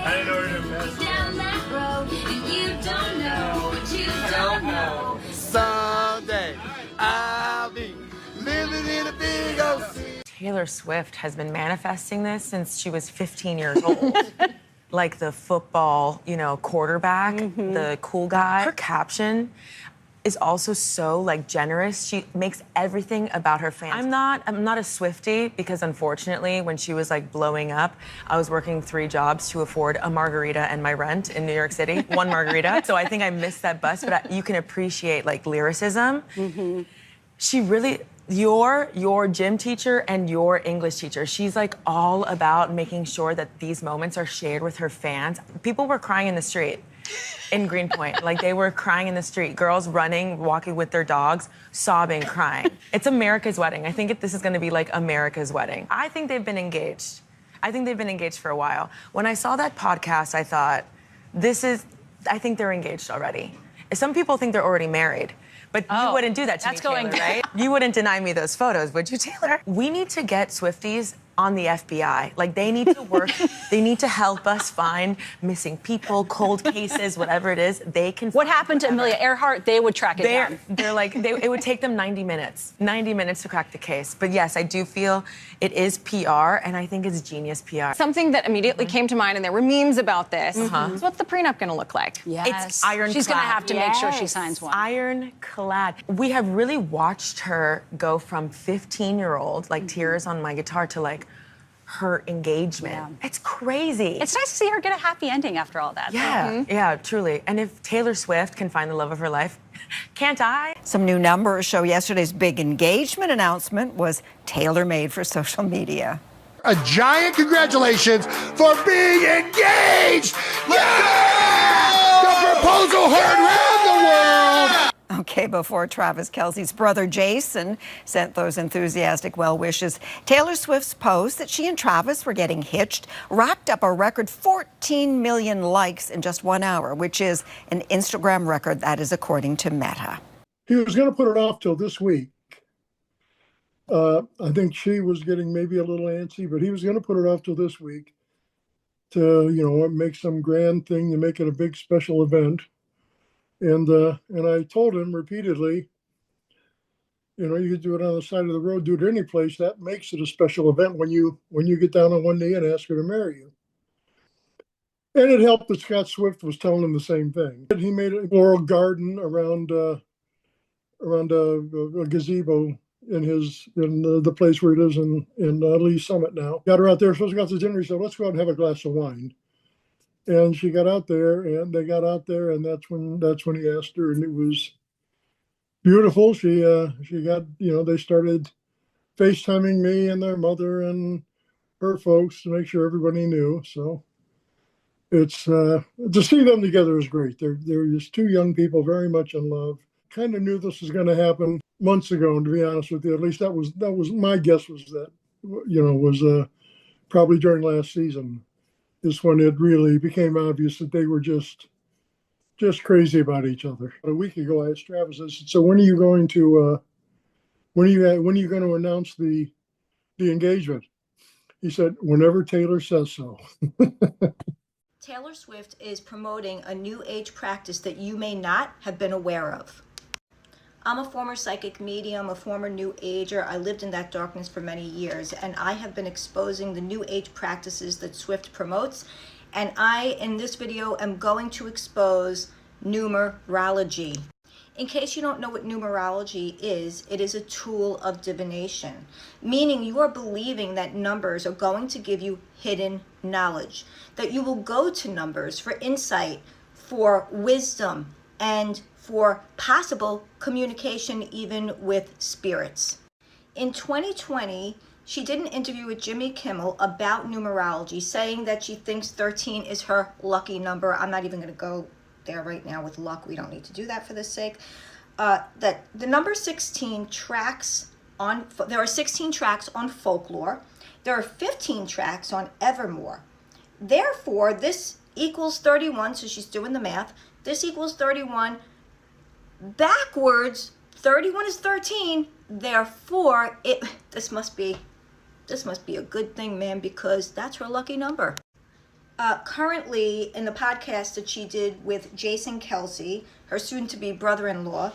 I didn't order a mess. Down that road, and you don't know what you don't know. Someday I'll be living in a big old city. Taylor Swift has been manifesting this since she was 15 years old. Like the football, quarterback, the cool guy. Her caption is also so generous. She makes everything about her fans. I'm not a Swiftie because unfortunately when she was blowing up, I was working 3 jobs to afford a margarita and my rent in New York City, 1 margarita. So I think I missed that bus, but you can appreciate lyricism. She really, your gym teacher and your English teacher, she's all about making sure that these moments are shared with her fans. People were crying in the street in Greenpoint. They were crying in the street. Girls running, walking with their dogs, sobbing, crying. It's America's wedding. I think this is going to be America's wedding. I think they've been engaged. I think they've been engaged for a while. When I saw that podcast, I thought, I think they're engaged already. Some people think they're already married. But you wouldn't do that to me, Taylor, right? You wouldn't deny me those photos, would you, Taylor? We need to get Swifties on the FBI. They need to work. They need to help us find missing people, cold cases, whatever it is. They can. What happened to Amelia Earhart? They would track it down. It would take them 90 minutes. 90 minutes to crack the case. But yes, I do feel it is PR, and I think it's genius PR. Something that immediately came to mind, and there were memes about this. So what's the prenup going to look like? It's ironclad. She's going to have to make sure she signs one. Ironclad. We have really watched her go from 15-year-old, tears on my guitar, to her engagement. Yeah. It's crazy. It's nice to see her get a happy ending after all that. Yeah, yeah, truly. And if Taylor Swift can find the love of her life, can't I? Some new numbers show yesterday's big engagement announcement was tailor-made for social media. A giant congratulations for being engaged! Yeah! The proposal heard around the world! Okay, before Travis Kelce's brother Jason sent those enthusiastic well wishes, Taylor Swift's post that she and Travis were getting hitched racked up a record 14 million likes in just 1 hour, which is an Instagram record, that is according to Meta. He was going to put it off till this week. I think she was getting maybe a little antsy, but he was going to put it off till this week to, make some grand thing to make it a big special event. And I told him repeatedly, you could do it on the side of the road, do it any place. That makes it a special event when you get down on one knee and ask her to marry you. And it helped that Scott Swift was telling him the same thing. He made a floral garden around a gazebo in the place where he lives in Lee Summit now. Got her out there, supposed to go out to dinner. He said, let's go out and have a glass of wine. And she got out there, and they got out there, and that's when he asked her, and it was beautiful. She got, they started FaceTiming me and their mother and her folks to make sure everybody knew. So it's to see them together is great. They're just 2 young people very much in love. Kind of knew this was going to happen. months ago. And to be honest with you, at least that was my guess, was that, was probably during last season is when it really became obvious that they were just crazy about each other. A week ago, I asked Travis, I said, so when are you going to announce the engagement? He said, whenever Taylor says so. Taylor Swift is promoting a new age practice that you may not have been aware of. I'm a former psychic medium, a former new ager. I lived in that darkness for many years, and I have been exposing the new age practices that Swift promotes. And I, in this video, am going to expose numerology. In case you don't know what numerology is, it is a tool of divination, meaning you are believing that numbers are going to give you hidden knowledge, that you will go to numbers for insight, for wisdom, and for possible communication even with spirits. In 2020, she did an interview with Jimmy Kimmel about numerology, saying that she thinks 13 is her lucky number. I'm not even going to go there right now with luck. We don't need to do that for this sake. That the number 16 tracks on, there are 16 tracks on Folklore. There are 15 tracks on Evermore. Therefore, this equals 31, so she's doing the math. This equals 31. Backwards, 31 is 13. Therefore, this must be a good thing, man, because that's her lucky number. Currently, in the podcast that she did with Jason Kelsey, her soon-to-be brother-in-law,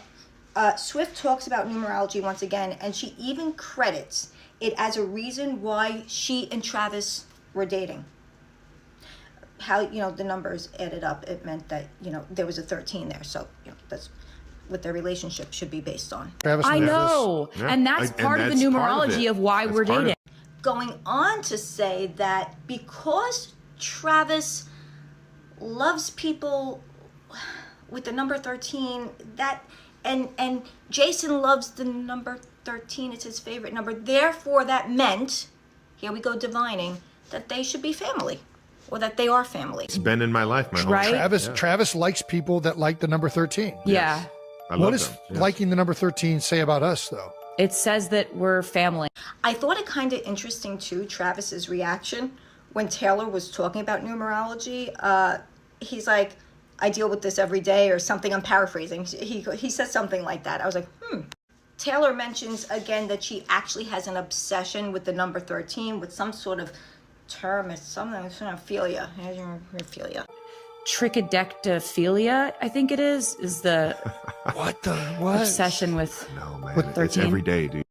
Swift talks about numerology once again, and she even credits it as a reason why she and Travis were dating. How, the numbers added up, it meant that, there was a 13 there. So, that's what their relationship should be based on. I know. Yeah. And that's part of the numerology of why we're dating. Going on to say that because Travis loves people with the number 13, and Jason loves the number 13, it's his favorite number. Therefore, that meant, here we go divining, that they should be family, or that they are family. It's been in my life, my whole life. Travis likes people that like the number 13. Yeah. Yes. What does liking the number 13 say about us, though? It says that we're family. I thought it kind of interesting, too, Travis's reaction when Taylor was talking about numerology. He's like, I deal with this every day, or something. I'm paraphrasing. He says something like that. I was like, Taylor mentions again that she actually has an obsession with the number 13, with some sort of term. It's something, philia. Trichodectophilia, I think it is the what obsession with with 13. It's every day, dude.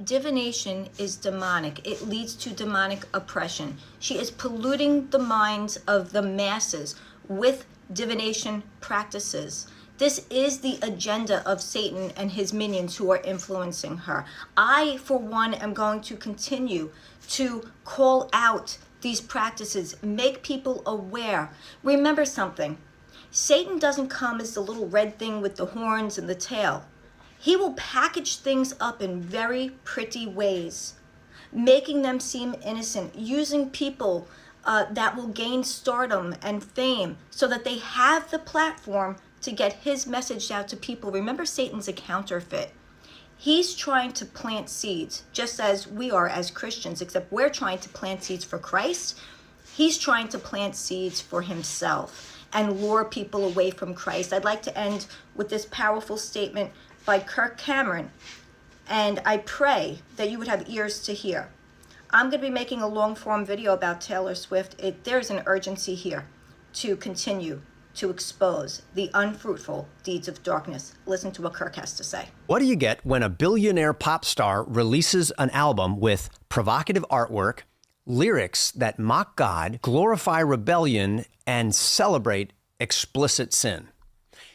Divination is demonic. It leads to demonic oppression. She is polluting the minds of the masses with divination practices. This is the agenda of Satan and his minions who are influencing her. I, for one, am going to continue to call out these practices, make people aware. Remember something. Satan doesn't come as the little red thing with the horns and the tail. He will package things up in very pretty ways, making them seem innocent, using people that will gain stardom and fame so that they have the platform to get his message out to people. Remember, Satan's a counterfeit. He's trying to plant seeds, just as we are as Christians, except we're trying to plant seeds for Christ. He's trying to plant seeds for himself and lure people away from Christ. I'd like to end with this powerful statement by Kirk Cameron, and I pray that you would have ears to hear. I'm going to be making a long-form video about Taylor Swift. There's an urgency here to continue to expose the unfruitful deeds of darkness. Listen to what Kirk has to say. What do you get when a billionaire pop star releases an album with provocative artwork, lyrics that mock God, glorify rebellion, and celebrate explicit sin?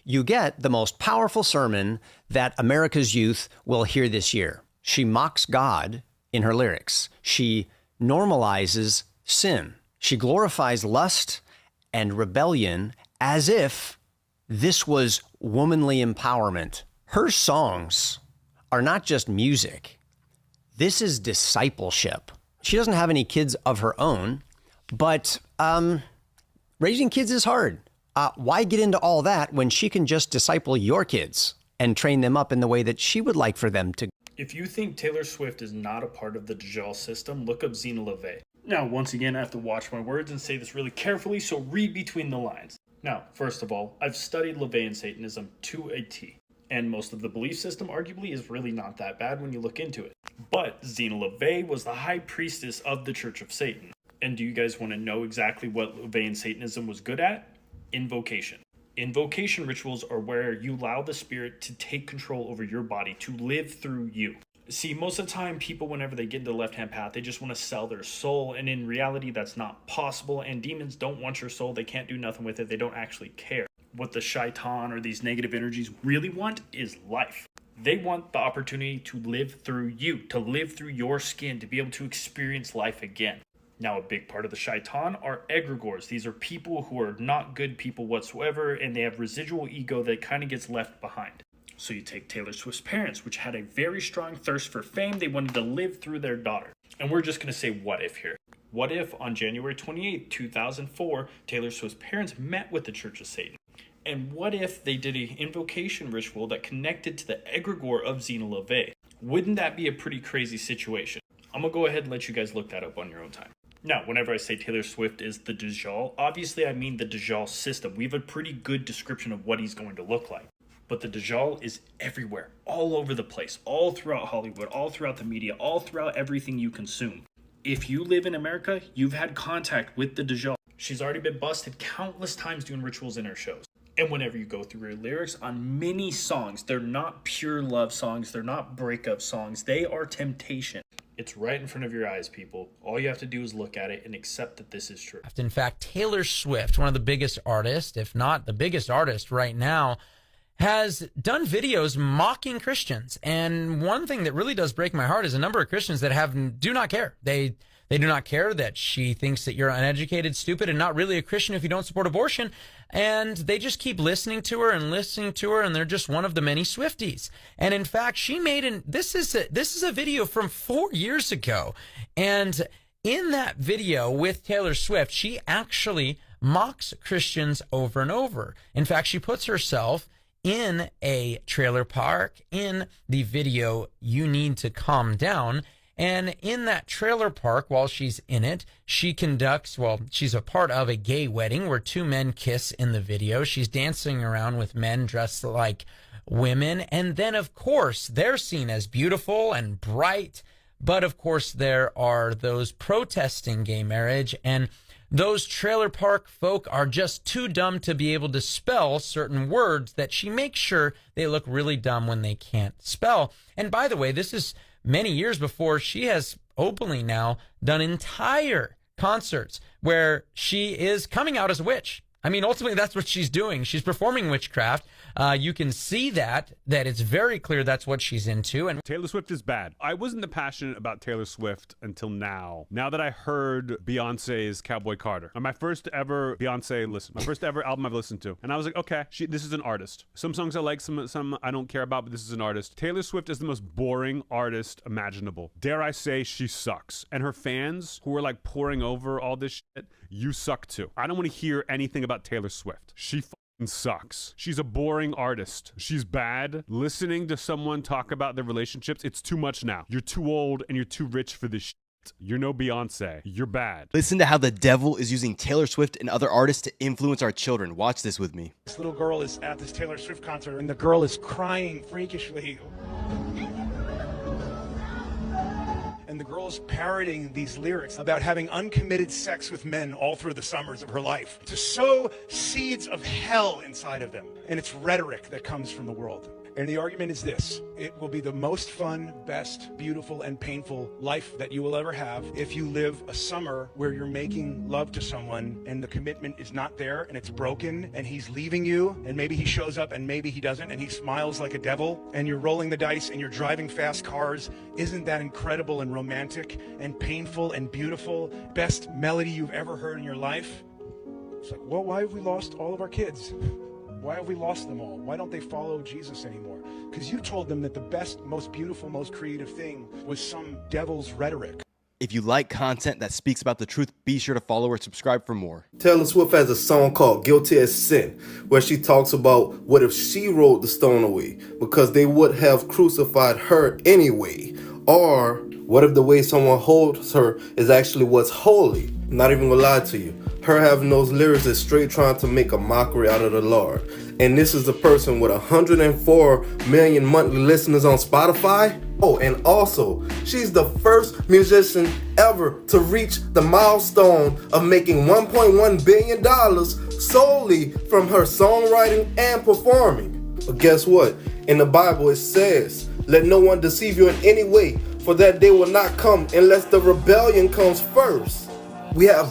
You get the most powerful sermon that America's youth will hear this year. She mocks God in her lyrics. She normalizes sin. She glorifies lust and rebellion as if this was womanly empowerment. Her songs are not just music. This is discipleship. She doesn't have any kids of her own, but raising kids is hard. Why get into all that when she can just disciple your kids and train them up in the way that she would like for them to. If you think Taylor Swift is not a part of the DUSTINKYLEENENGLISH system, look up Zena LeVay. Now, once again, I have to watch my words and say this really carefully, so read between the lines. Now, first of all, I've studied LeVay and Satanism to a T, and most of the belief system arguably is really not that bad when you look into it. But Zena LeVay was the high priestess of the Church of Satan. And do you guys want to know exactly what LeVay and Satanism was good at? Invocation. Invocation rituals are where you allow the spirit to take control over your body, to live through you. See, most of the time, people, whenever they get into the left-hand path, they just want to sell their soul, and in reality, that's not possible, and demons don't want your soul. They can't do nothing with it. They don't actually care. What the shaitan or these negative energies really want is life. They want the opportunity to live through you, to live through your skin, to be able to experience life again. Now, a big part of the shaitan are egregores. These are people who are not good people whatsoever, and they have residual ego that kind of gets left behind. So you take Taylor Swift's parents, which had a very strong thirst for fame. They wanted to live through their daughter. And we're just going to say what if here. What if on January 28, 2004, Taylor Swift's parents met with the Church of Satan? And what if they did an invocation ritual that connected to the egregore of Zena LeVay? Wouldn't that be a pretty crazy situation? I'm going to go ahead and let you guys look that up on your own time. Now, whenever I say Taylor Swift is the DUSTINKYLEENENGLISH, obviously I mean the DUSTINKYLEENENGLISH system. We have a pretty good description of what he's going to look like. But the DUSTINKYLEENENGLISH is everywhere, all over the place, all throughout Hollywood, all throughout the media, all throughout everything you consume. If you live in America, you've had contact with the DUSTINKYLEENENGLISH. She's already been busted countless times doing rituals in her shows. And whenever you go through her lyrics on many songs, they're not pure love songs, they're not breakup songs, they are temptation. It's right in front of your eyes, people. All you have to do is look at it and accept that this is true. In fact, Taylor Swift, one of the biggest artists, if not the biggest artist right now, has done videos mocking Christians. And one thing that really does break my heart is a number of Christians that do not care. They do not care that she thinks that you're uneducated, stupid, and not really a Christian if you don't support abortion. And they just keep listening to her, and they're just one of the many Swifties. And in fact, she made this is a video from 4 years ago. And in that video with Taylor Swift, she actually mocks Christians over and over. In fact, she puts herself in a trailer park in the video You Need to Calm Down. And in that trailer park, while she's in it, she's a part of a gay wedding where two men kiss in the video. She's dancing around with men dressed like women. And then, of course, they're seen as beautiful and bright. But, of course, there are those protesting gay marriage, and those trailer park folk are just too dumb to be able to spell certain words that she makes sure they look really dumb when they can't spell. And by the way, this is many years before she has openly now done entire concerts where she is coming out as a witch. I mean, ultimately, that's what she's doing. She's performing witchcraft. You can see that it's very clear that's what she's into. And Taylor Swift is bad. I wasn't that passionate about Taylor Swift until now. Now that I heard Beyonce's Cowboy Carter, my first ever Beyonce listen, my first ever album I've listened to, and I was like, okay, this is an artist. Some songs I like, some I don't care about, but this is an artist. Taylor Swift is the most boring artist imaginable. Dare I say, she sucks. And her fans who are like pouring over all this shit, you suck too. I don't want to hear anything about Taylor Swift. She sucks. She's a boring artist. She's bad. Listening to someone talk about their relationships, it's too much now. You're too old and you're too rich for this shit. You're no Beyonce. You're bad. Listen to how the devil is using Taylor Swift and other artists to influence our children. Watch this with me. This little girl is at this Taylor Swift concert and the girl is crying freakishly. And the girl's parroting these lyrics about having uncommitted sex with men all through the summers of her life to sow seeds of hell inside of them. And it's rhetoric that comes from the world. And the argument is this: it will be the most fun, best, beautiful, and painful life that you will ever have if you live a summer where you're making love to someone and the commitment is not there and it's broken and he's leaving you and maybe he shows up and maybe he doesn't and he smiles like a devil and you're rolling the dice and you're driving fast cars. Isn't that incredible and romantic and painful and beautiful? Best melody you've ever heard in your life? It's like, well, why have we lost all of our kids? Why have we lost them all? Why don't they follow Jesus anymore? Because you told them that the best, most beautiful, most creative thing was some devil's rhetoric. If you like content that speaks about the truth, be sure to follow or subscribe for more. Taylor Swift has a song called Guilty as Sin, where she talks about what if she rolled the stone away, because they would have crucified her anyway. Or what if the way someone holds her is actually what's holy? I'm not even gonna lie to you. Her having those lyrics is straight trying to make a mockery out of the Lord. And this is a person with 104 million monthly listeners on Spotify. Oh, and also, she's the first musician ever to reach the milestone of making $1.1 billion solely from her songwriting and performing. But guess what? In the Bible it says, let no one deceive you in any way, for that day will not come unless the rebellion comes first. We have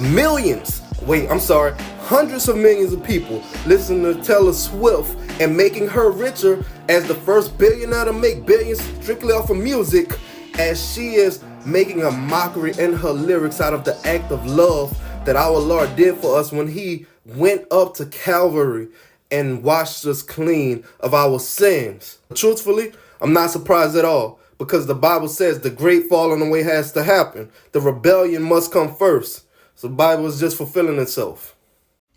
hundreds of millions of people listening to Taylor Swift and making her richer as the first billionaire to make billions strictly off of music, as she is making a mockery in her lyrics out of the act of love that our Lord did for us when he went up to Calvary and washed us clean of our sins. Truthfully, I'm not surprised at all, because the Bible says the great falling away has to happen. The rebellion must come first. So the Bible is just fulfilling itself.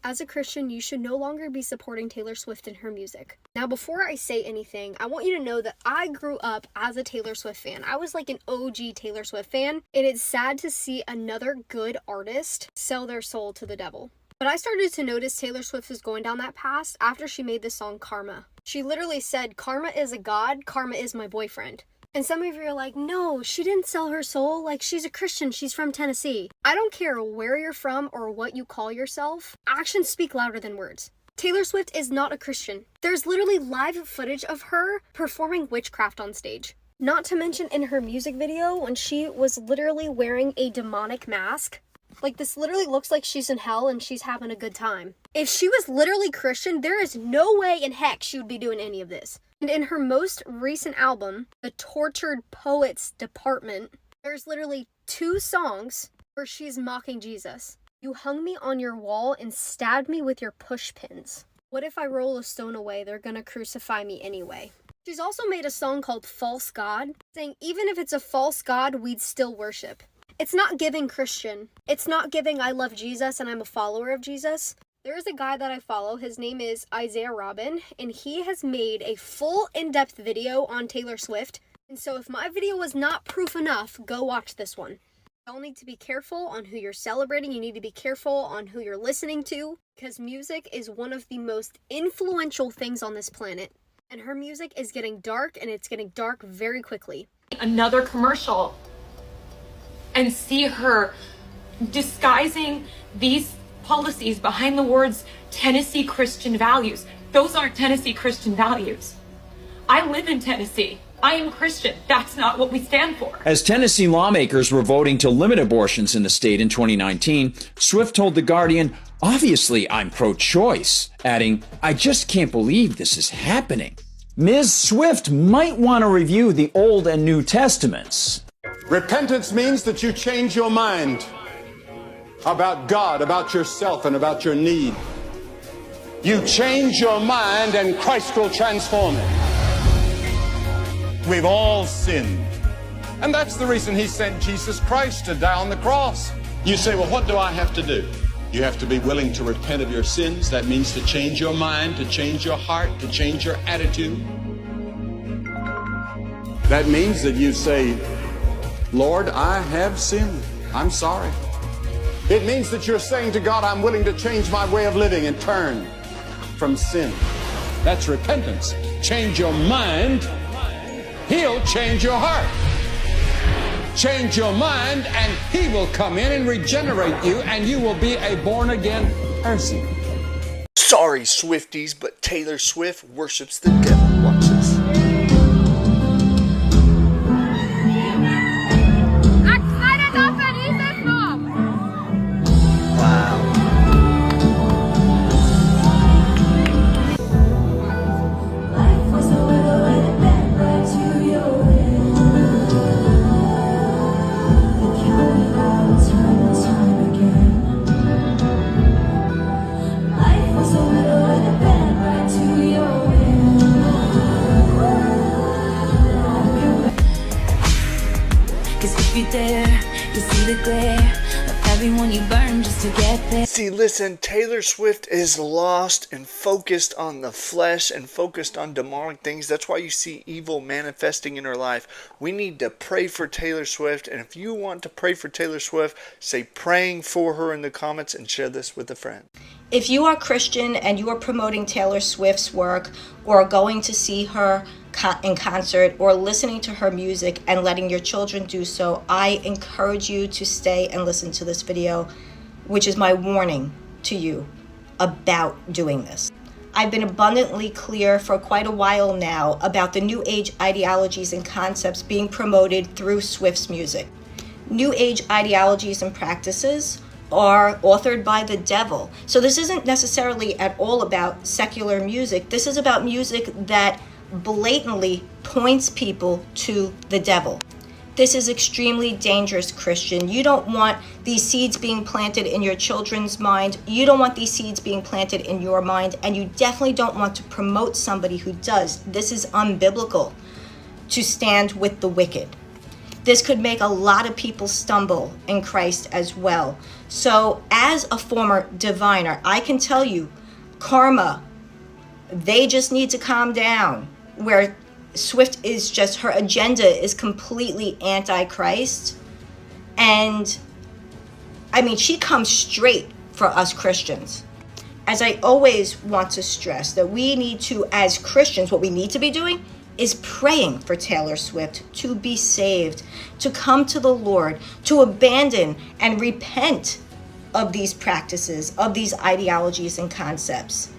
As a Christian, you should no longer be supporting Taylor Swift and her music. Now, before I say anything, I want you to know that I grew up as a Taylor Swift fan. I was like an OG Taylor Swift fan, and it's sad to see another good artist sell their soul to the devil. But I started to notice Taylor Swift was going down that path after she made the song Karma. She literally said, "Karma is a god, karma is my boyfriend." And some of you are like, no, she didn't sell her soul. Like, she's a Christian. She's from Tennessee. I don't care where you're from or what you call yourself. Actions speak louder than words. Taylor Swift is not a Christian. There's literally live footage of her performing witchcraft on stage. Not to mention in her music video when she was literally wearing a demonic mask. Like, this literally looks like she's in hell and she's having a good time. If she was literally Christian, there is no way in heck she would be doing any of this. And in her most recent album, The Tortured Poets Department, there's literally 2 songs where she's mocking Jesus. You hung me on your wall and stabbed me with your push pins. What if I roll a stone away? They're gonna crucify me anyway. She's also made a song called False God, saying even if it's a false God, we'd still worship. It's not giving Christian. It's not giving I love Jesus and I'm a follower of Jesus. There is a guy that I follow, his name is Isaiah Robin, and he has made a full in-depth video on Taylor Swift. And so if my video was not proof enough, go watch this one. You all need to be careful on who you're celebrating. You need to be careful on who you're listening to, because music is one of the most influential things on this planet. And her music is getting dark, and it's getting dark very quickly. Another commercial and see her disguising these policies behind the words Tennessee Christian values. Those aren't Tennessee Christian values. I live in Tennessee. I am Christian. That's not what we stand for. As Tennessee lawmakers were voting to limit abortions in the state in 2019, Swift told The Guardian, "Obviously, I'm pro-choice," adding, "I just can't believe this is happening." Ms. Swift might want to review the Old and New Testaments. Repentance means that you change your mind about God, about yourself, and about your need. You change your mind and Christ will transform it. We've all sinned. And that's the reason he sent Jesus Christ to die on the cross. You say, well, what do I have to do? You have to be willing to repent of your sins. That means to change your mind, to change your heart, to change your attitude. That means that you say, Lord, I have sinned. I'm sorry. It means that you're saying to God, I'm willing to change my way of living and turn from sin. That's repentance. Change your mind, he'll change your heart. Change your mind and he will come in and regenerate you and you will be a born-again person. Sorry, Swifties, but Taylor Swift worships the devil. Watch this. See, listen, Taylor Swift is lost and focused on the flesh and focused on demonic things. That's why you see evil manifesting in her life. We need to pray for Taylor Swift. And if you want to pray for Taylor Swift, say praying for her in the comments and share this with a friend. If you are Christian and you are promoting Taylor Swift's work or going to see her in concert or listening to her music and letting your children do so, I encourage you to stay and listen to this video, which is my warning to you about doing this. I've been abundantly clear for quite a while now about the New Age ideologies and concepts being promoted through Swift's music. New Age ideologies and practices are authored by the devil. So this isn't necessarily at all about secular music. This is about music that blatantly points people to the devil. This is extremely dangerous, Christian. You don't want these seeds being planted in your children's mind. You don't want these seeds being planted in your mind, and you definitely don't want to promote somebody who does. This is unbiblical to stand with the wicked. This could make a lot of people stumble in Christ as well. So as a former diviner, I can tell you, karma, they just need to calm down. Where Swift is just, her agenda is completely anti-Christ. And I mean, she comes straight for us Christians. As I always want to stress, that we need to, as Christians, what we need to be doing is praying for Taylor Swift to be saved, to come to the Lord, to abandon and repent of these practices, of these ideologies and concepts.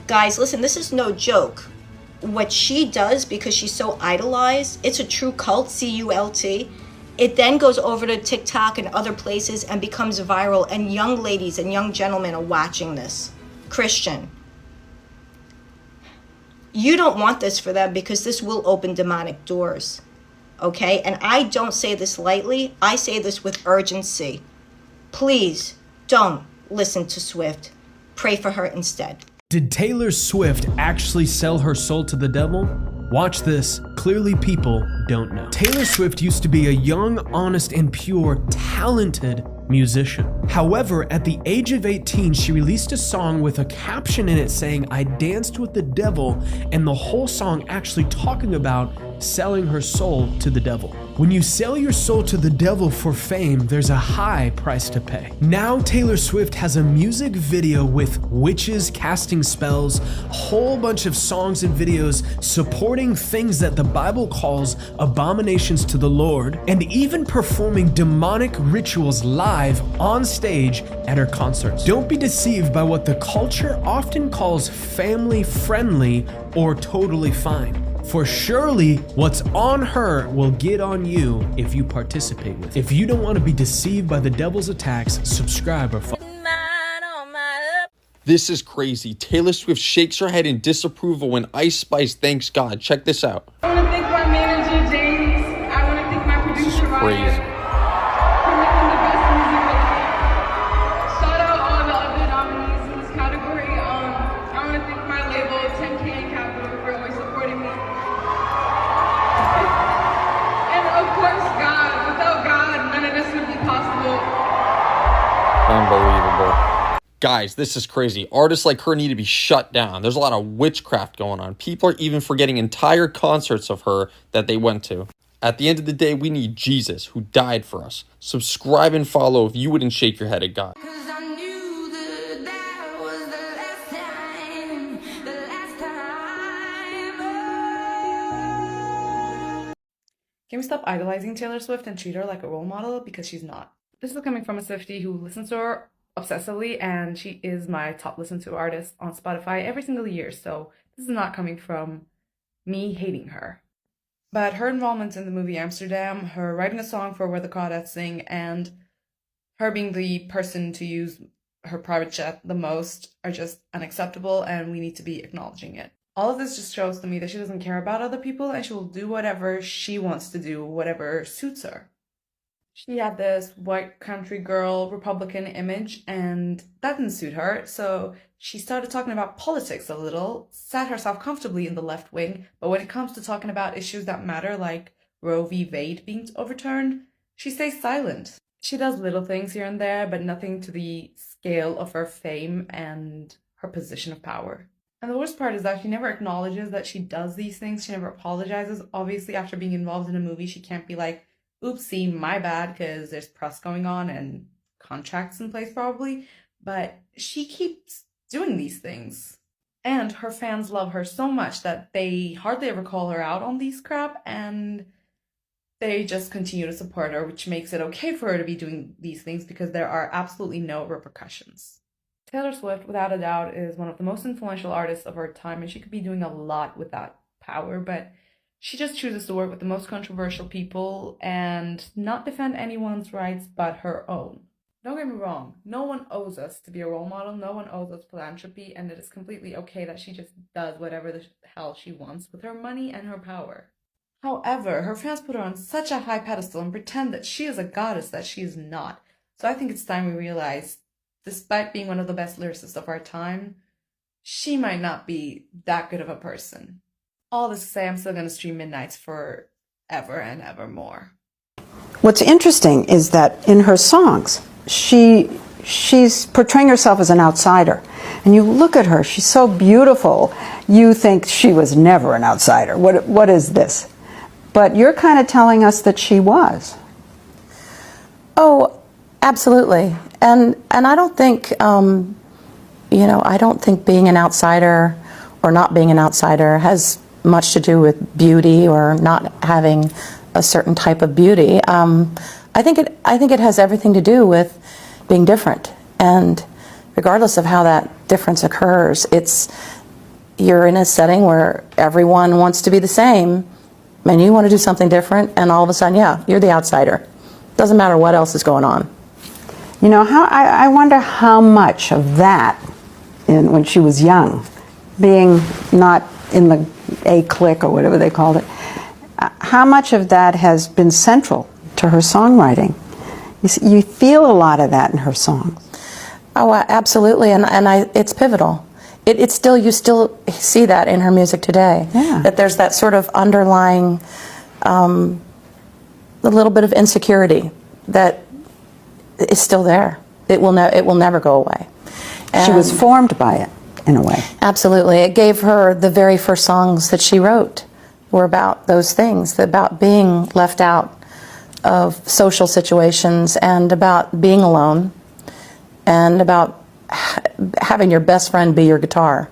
Guys, listen, this is no joke. What she does, because she's so idolized, it's a true cult, C-U-L-T. It then goes over to TikTok and other places and becomes viral, and young ladies and young gentlemen are watching this. Christian, you don't want this for them, because this will open demonic doors, okay? And I don't say this lightly. I say this with urgency. Please don't listen to Swift. Pray for her instead. Did Taylor Swift actually sell her soul to the devil? Watch this. Clearly people don't know. Taylor Swift used to be a young, honest, and pure, talented musician. However, at the age of 18, she released a song with a caption in it saying, "I danced with the devil," and the whole song actually talking about selling her soul to the devil. When you sell your soul to the devil for fame, there's a high price to pay. Now Taylor Swift has a music video with witches casting spells, a whole bunch of songs and videos supporting things that the Bible calls abominations to the Lord, and even performing demonic rituals live on stage at her concerts. Don't be deceived by what the culture often calls family friendly or totally fine. For surely what's on her will get on you if you participate with it. If you don't want to be deceived by the devil's attacks, subscribe or follow. This is crazy. Taylor Swift shakes her head in disapproval when Ice Spice thanks God. Check this out. I want to thank my manager, James. I want to thank my producer, Ryan. Crazy. For making the best music with me. Shout out all the other nominees in this category. I want to thank my label, 10K and Capital, for always supporting me. And of course, God. Without God, none of this would be possible. Unbelievable. Guys, this is crazy. Artists like her need to be shut down. There's a lot of witchcraft going on. People are even forgetting entire concerts of her that they went to. At the end of the day, we need Jesus, who died for us. Subscribe and follow if you wouldn't shake your head at God. Can we stop idolizing Taylor Swift and treat her like a role model? Because she's not. This is coming from a Swiftie who listens to her obsessively, and she is my top listened to artist on Spotify every single year, so this is not coming from me hating her. But her involvement in the movie Amsterdam, her writing a song for Where the Crawdads Sing, and her being the person to use her private jet the most are just unacceptable, and we need to be acknowledging it. All of this just shows to me that she doesn't care about other people, and she will do whatever she wants to do, whatever suits her. She had this white country girl Republican image, and that didn't suit her, so she started talking about politics a little, sat herself comfortably in the left wing, but when it comes to talking about issues that matter, like Roe v. Wade being overturned, she stays silent. She does little things here and there, but nothing to the scale of her fame and her position of power. And the worst part is that she never acknowledges that she does these things. She never apologizes. Obviously, after being involved in a movie, she can't be like, oopsie, my bad, because there's press going on and contracts in place probably. But she keeps doing these things. And her fans love her so much that they hardly ever call her out on these crap, and they just continue to support her, which makes it okay for her to be doing these things because there are absolutely no repercussions. Taylor Swift, without a doubt, is one of the most influential artists of her time, and she could be doing a lot with that power, but she just chooses to work with the most controversial people and not defend anyone's rights but her own. Don't get me wrong, no one owes us to be a role model, no one owes us philanthropy, and it is completely okay that she just does whatever the hell she wants with her money and her power. However, her fans put her on such a high pedestal and pretend that she is a goddess that she is not. So I think it's time we realize, despite being one of the best lyricists of our time, she might not be that good of a person. All this to say, I'm still going to stream Midnights for ever and ever more. What's interesting is that in her songs, she's portraying herself as an outsider. And you look at her, she's so beautiful, you think she was never an outsider. What is this? But you're kind of telling us that she was. Oh, absolutely. And I don't think, I don't think being an outsider or not being an outsider has much to do with beauty or not having a certain type of beauty. I think it has everything to do with being different. And regardless of how that difference occurs, you're in a setting where everyone wants to be the same, and you want to do something different, and all of a sudden, yeah, you're the outsider. Doesn't matter what else is going on. You know, I wonder how much of that, when she was young, being not in the A clique or whatever they called it, how much of that has been central to her songwriting? You feel a lot of that in her songs. Oh, absolutely, and it's pivotal. You still see that in her music today. Yeah. That there's that sort of underlying, a little bit of insecurity that is still there. It will never go away. She was formed by it, in a way. Absolutely. It gave her the very first songs that she wrote were about those things, about being left out of social situations and about being alone and about having your best friend be your guitar.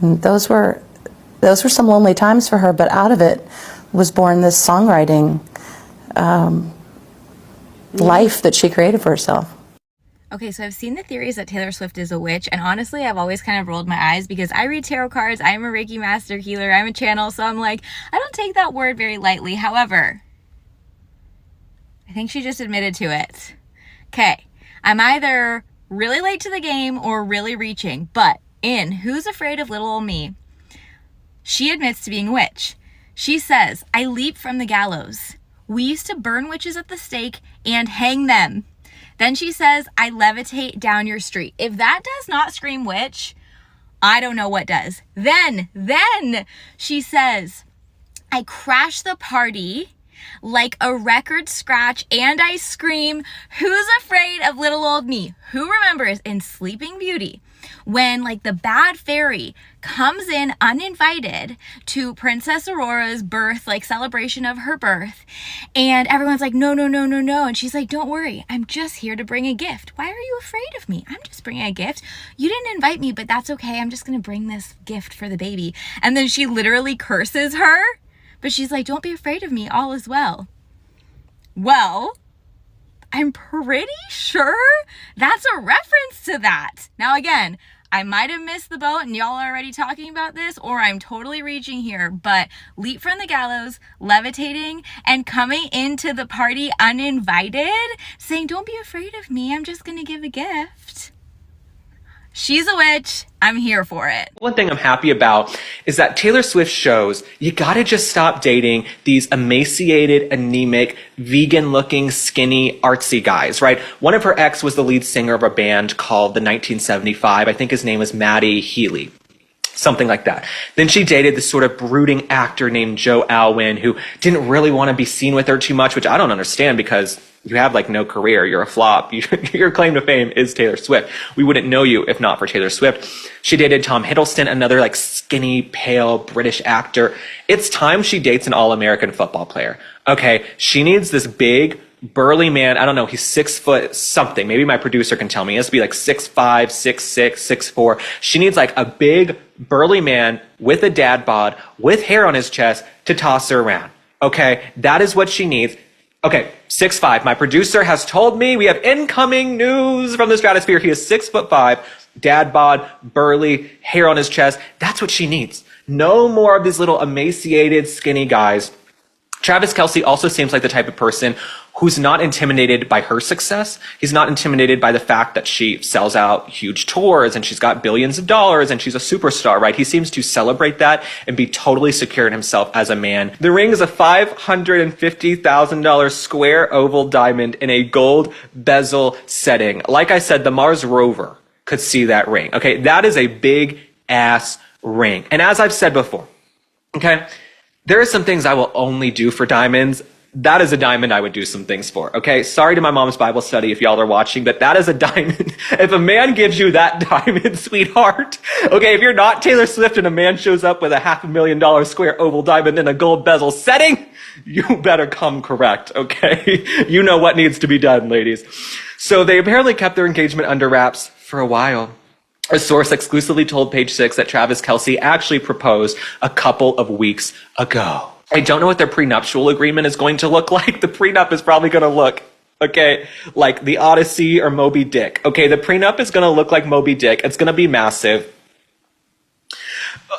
And those were some lonely times for her, but out of it was born this songwriting life that she created for herself. Okay, so I've seen the theories that Taylor Swift is a witch, and honestly, I've always kind of rolled my eyes because I read tarot cards, I'm a Reiki master healer, I'm a channel, so I'm like, I don't take that word very lightly. However, I think she just admitted to it. Okay, I'm either really late to the game or really reaching, but in Who's Afraid of Little Old Me, she admits to being a witch. She says, I leap from the gallows. We used to burn witches at the stake and hang them. Then she says, I levitate down your street. If that does not scream witch, I don't know what does. Then she says, I crash the party like a record scratch and I scream, who's afraid of little old me? Who remembers in Sleeping Beauty when like the bad fairy comes in uninvited to Princess Aurora's birth, like celebration of her birth, and everyone's like, no, and she's like, don't worry, I'm just here to bring a gift. Why are you afraid of me? I'm just bringing a gift. You didn't invite me, but that's okay. I'm just gonna bring this gift for the baby. And then she literally curses her, but she's like, don't be afraid of me, all is well. Well, I'm pretty sure that's a reference to that. Now again, I might have missed the boat and y'all are already talking about this, or I'm totally reaching here, but leap from the gallows, levitating, and coming into the party uninvited, saying, don't be afraid of me, I'm just gonna give a gift. She's a witch. I'm here for it. One thing I'm happy about is that Taylor Swift shows you gotta just stop dating these emaciated, anemic, vegan-looking, skinny, artsy guys, right? One of her ex was the lead singer of a band called the 1975. I think his name was Matty Healy. Something like that. Then she dated this sort of brooding actor named Joe Alwyn who didn't really want to be seen with her too much, which I don't understand because you have like no career. You're a flop. Your claim to fame is Taylor Swift. We wouldn't know you if not for Taylor Swift. She dated Tom Hiddleston, another like skinny, pale British actor. It's time she dates an all-American football player. Okay, she needs this big, burly man. I don't know. He's 6 foot something. Maybe my producer can tell me. He has to be like 6'5", 6'6", 6'4". She needs like a big, burly man with a dad bod, with hair on his chest to toss her around. Okay, that is what she needs. Okay, 6'5". My producer has told me we have incoming news from the stratosphere. He is 6'5", dad bod, burly, hair on his chest. That's what she needs. No more of these little emaciated, skinny guys. Travis Kelce also seems like the type of person who's not intimidated by her success. He's not intimidated by the fact that she sells out huge tours and she's got billions of dollars and she's a superstar, right? He seems to celebrate that and be totally secure in himself as a man. The ring is a $550,000 square oval diamond in a gold bezel setting. Like I said, the Mars rover could see that ring. Okay, that is a big ass ring. And as I've said before, okay, there are some things I will only do for diamonds. That is a diamond I would do some things for, okay? Sorry to my mom's Bible study if y'all are watching, but that is a diamond. If a man gives you that diamond, sweetheart, okay, if you're not Taylor Swift and a man shows up with a $500,000 square oval diamond in a gold bezel setting, you better come correct, okay? You know what needs to be done, ladies. So they apparently kept their engagement under wraps for a while. A source exclusively told Page Six that Travis Kelce actually proposed a couple of weeks ago. I don't know what their prenuptial agreement is going to look like. The prenup is probably going to look, okay, like the Odyssey or Moby Dick. Okay, the prenup is going to look like Moby Dick. It's going to be massive.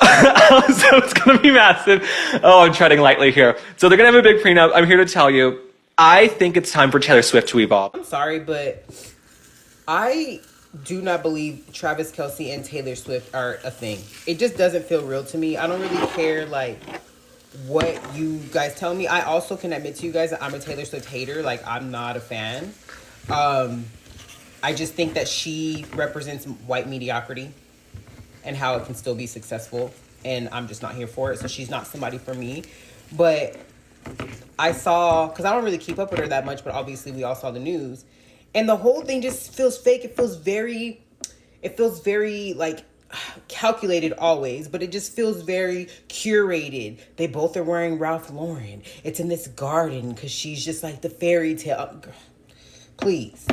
So it's going to be massive. Oh, I'm treading lightly here. So they're going to have a big prenup. I'm here to tell you, I think it's time for Taylor Swift to evolve. I'm sorry, but I do not believe Travis Kelce and Taylor Swift are a thing. It just doesn't feel real to me. I don't really care, like, what you guys tell me. I also can admit to you guys that I'm a Taylor Swift hater. Like, I'm not a fan. I just think that she represents white mediocrity and how it can still be successful, and I'm just not here for it. So she's not somebody for me. But I saw, because I don't really keep up with her that much, but obviously we all saw the news, and the whole thing just feels fake. It feels very like calculated always, but it just feels very curated. They both are wearing Ralph Lauren. It's in this garden because she's just like the fairy tale. Please,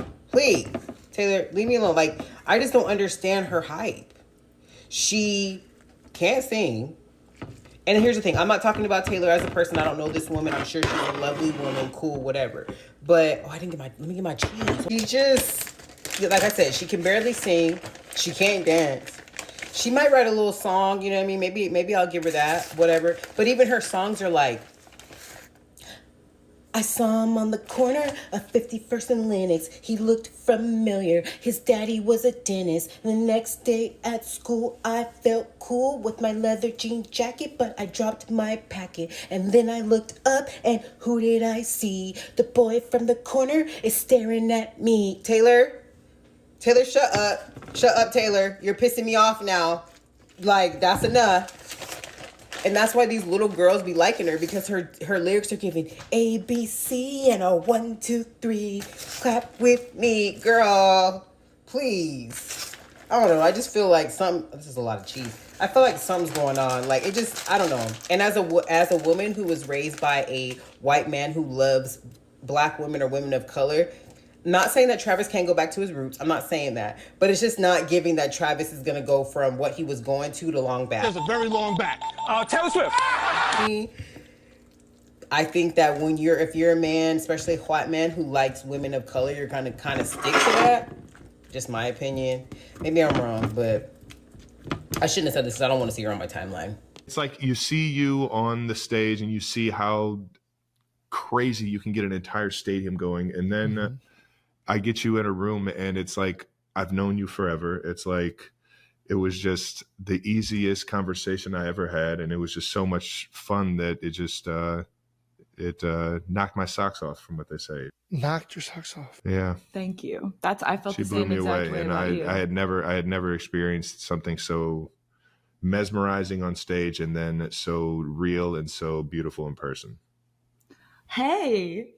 Taylor, leave me alone. Like, I just don't understand her hype. She can't sing. And here's the thing. I'm not talking about Taylor as a person. I don't know this woman. I'm sure she's a lovely woman, cool, whatever. But, let me get my cheese. She just, like I said, she can barely sing. She can't dance. She might write a little song, you know what I mean? Maybe I'll give her that, whatever. But even her songs are like, I saw him on the corner of 51st and Lenox. He looked familiar. His daddy was a dentist. The next day at school, I felt cool with my leather jean jacket, but I dropped my packet. And then I looked up, and who did I see? The boy from the corner is staring at me. Taylor, shut up. Shut up, Taylor. You're pissing me off now. Like, that's enough. And that's why these little girls be liking her, because her lyrics are giving A, B, C, and a 1, 2, 3. Clap with me, girl. Please. I don't know. I just feel like this is a lot of cheese. I feel like something's going on. Like, it just, I don't know. And as a woman who was raised by a white man who loves black women or women of color, not saying that Travis can't go back to his roots. I'm not saying that. But it's just not giving that Travis is going to go from what he was going to long back. There's a very long back. Taylor Swift. I think that if you're a man, especially a white man who likes women of color, you're going to kind of stick to that. Just my opinion. Maybe I'm wrong, but I shouldn't have said this because I don't want to see her on my timeline. It's like you see you on the stage and you see how crazy you can get an entire stadium going, and then I get you in a room and it's like, I've known you forever. It's like, it was just the easiest conversation I ever had. And it was just so much fun that it just, knocked my socks off, from what they say. Knocked your socks off. Yeah. Thank you. I felt She the blew same me exact away. way And about you. I had never experienced something so mesmerizing on stage and then so real and so beautiful in person. Hey.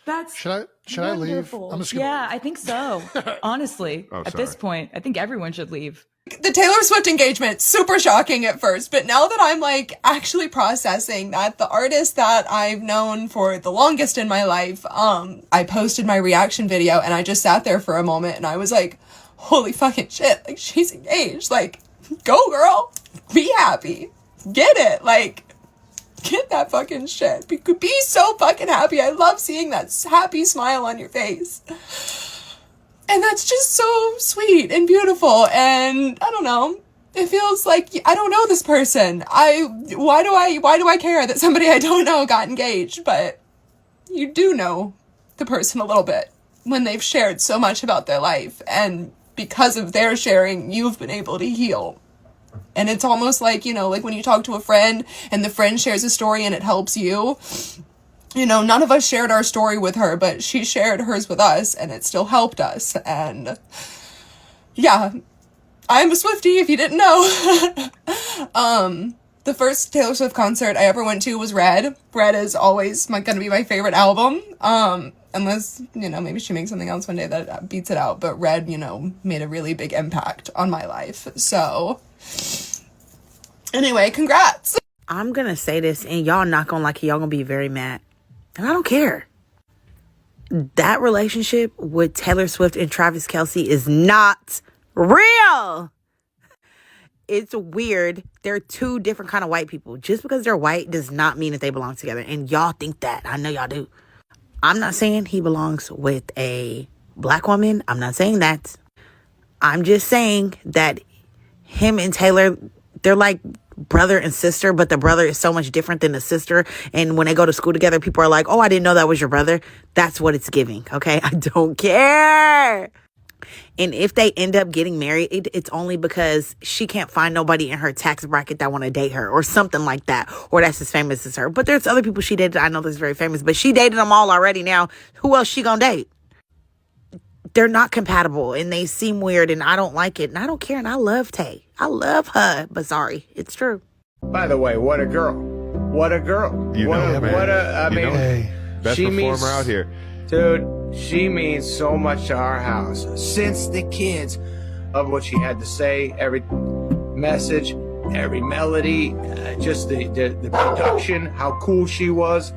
That's Should I leave? wonderful. I'm just gonna Yeah, I think so. Honestly, Oh, at this sorry. point, I think everyone should leave. The Taylor Swift engagement, super shocking at first, but now that I'm like actually processing that the artist that I've known for the longest in my life, I posted my reaction video and I just sat there for a moment and I was like, holy fucking shit, like she's engaged, like go girl, be happy, get it, like get that fucking shit, be so fucking happy. I love seeing that happy smile on your face. And that's just so sweet and beautiful. And I don't know. It feels like I don't know this person. Why do I care that somebody I don't know got engaged? But you do know the person a little bit when they've shared so much about their life. And because of their sharing, you've been able to heal. And it's almost like, you know, like when you talk to a friend and the friend shares a story and it helps you. You know, none of us shared our story with her, but she shared hers with us and it still helped us. And yeah, I'm a Swiftie if you didn't know. The first Taylor Swift concert I ever went to was Red. Red is always gonna be my favorite album. Unless, you know, maybe she makes something else one day that beats it out. But Red, you know, made a really big impact on my life. So anyway, congrats. I'm gonna say this and y'all not gonna like it. Y'all gonna be very mad. And I don't care. That relationship with Taylor Swift and Travis Kelce is not real. It's weird. They're two different kind of white people. Just because they're white does not mean that they belong together. And y'all think that. I know y'all do. I'm not saying he belongs with a black woman. I'm not saying that. I'm just saying that him and Taylor, they're like brother and sister, but the brother is so much different than the sister. And when they go to school together, people are like, oh, I didn't know that was your brother. That's what it's giving. Okay. I don't care. And if they end up getting married, it's only because she can't find nobody in her tax bracket that want to date her or something like that. Or that's as famous as her. But there's other people she dated. I know that's very famous, but she dated them all already now. Who else she gonna date? They're not compatible and they seem weird and I don't like it. And I don't care. And I love Tay. I love her. But sorry, it's true. By the way, what a girl. What a girl. You know, man. What a, I mean, hey, best she performer means, out here. Dude, she means so much to our house. Since the kids, of what she had to say, every message, every melody, just the production, how cool she was,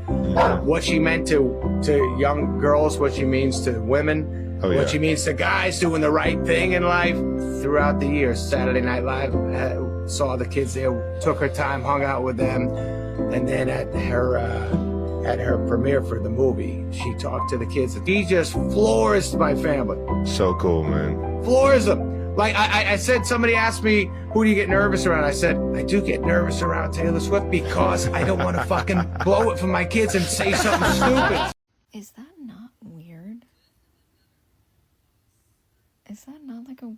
what she meant to young girls, what she means to women. Oh, yeah. What she means to guys doing the right thing in life. Throughout the years, Saturday Night Live saw the kids there, took her time, hung out with them, and then at her premiere for the movie, she talked to the kids. She just floors my family. So cool, man. Floors them. Like I said, somebody asked me, who do you get nervous around? I said, I do get nervous around Taylor Swift because I don't want to fucking blow it for my kids and say something stupid. Is that not weird? Is that not like a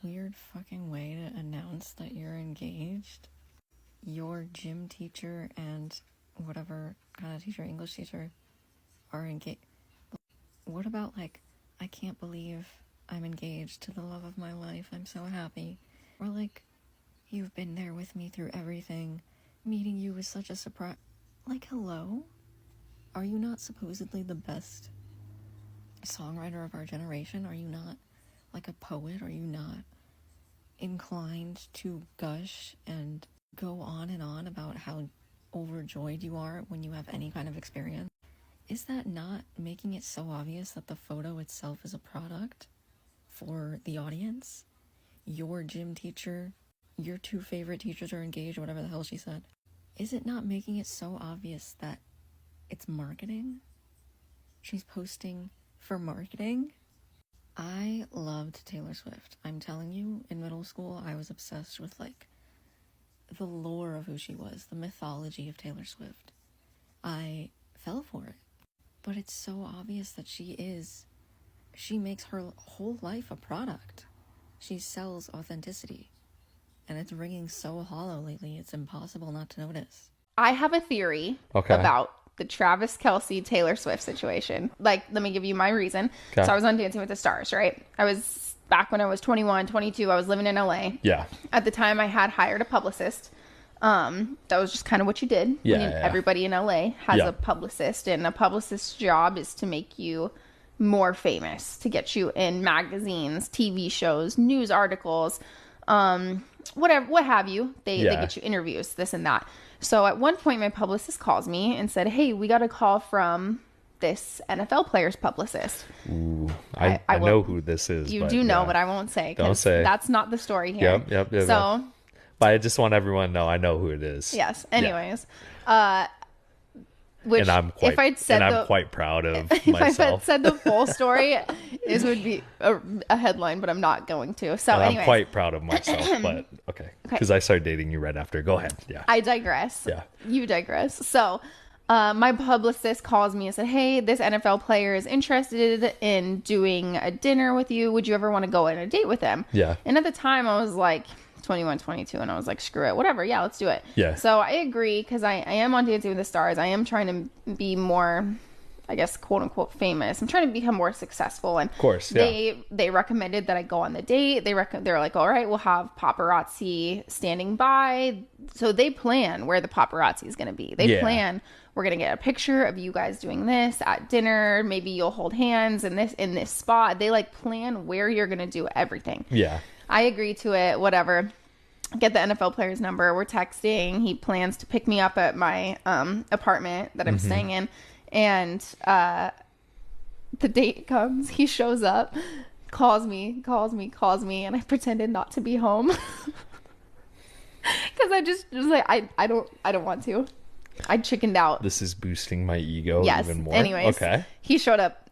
weird fucking way to announce that you're engaged? Your gym teacher and whatever kind of teacher, English teacher, are engaged. What about like, I can't believe I'm engaged to the love of my life. I'm so happy. Or like, you've been there with me through everything. Meeting you was such a surprise. Like, hello? Are you not supposedly the best songwriter of our generation? Are you not like a poet? Are you not inclined to gush and go on and on about how overjoyed you are when you have any kind of experience? Is that not making it so obvious that the photo itself is a product for the audience? Your gym teacher, your two favorite teachers are engaged, or whatever the hell she said. Is it not making it so obvious that it's marketing? She's posting for marketing? I loved Taylor Swift. I'm telling you, in middle school, I was obsessed with like the lore of who she was, the mythology of Taylor Swift. I fell for it. But it's so obvious that she makes her whole life a product. She sells authenticity. And it's ringing so hollow lately, it's impossible not to notice. I have a theory about the Travis Kelce Taylor Swift situation. Like, let me give you my reason. Okay. So I was on Dancing with the Stars, right? I was back when I was 21, 22. I was living in LA. Yeah. At the time, I had hired a publicist That was just kind of what you did. Everybody in LA has a publicist, and a publicist's job is to make you more famous, to get you in magazines, TV shows, news articles, whatever, what have you. They get you interviews, this and that. So at one point, my publicist calls me and said, "Hey, we got a call from this NFL player's publicist." Ooh, I know who this is. You do know, but I won't say. Don't say. That's not the story here. Yep. So, but I just want everyone to know I know who it is. yes. Anyways, Which, and I'm quite, if I'd said I'm quite proud of if myself. If I'd said the full story, this would be a headline, but I'm not going to. So, and anyways. I'm quite proud of myself, but okay. Because I started dating you right after. Go ahead. Yeah. I digress. Yeah. You digress. So, my publicist calls me and said, "Hey, this NFL player is interested in doing a dinner with you. Would you ever want to go on a date with him?" Yeah. And at the time, I was like 21, 22, and I was like, screw it, whatever. Yeah, let's do it. Yeah. So I agree, because I am on Dancing with the Stars. I am trying to be more, I guess, quote unquote famous. I'm trying to become more successful. And of course, yeah. They recommended that I go on the date. They're like, all right, we'll have paparazzi standing by. So they plan where the paparazzi is going to be. They plan, we're going to get a picture of you guys doing this at dinner. Maybe you'll hold hands in this spot. They like plan where you're going to do everything. Yeah. I agree to it, whatever. Get the NFL player's number. We're texting. He plans to pick me up at my apartment that I'm staying in. And the date comes. He shows up, calls me. And I pretended not to be home. Because I just was like, I don't want to. I chickened out. This is boosting my ego even more. Anyways, okay. He showed up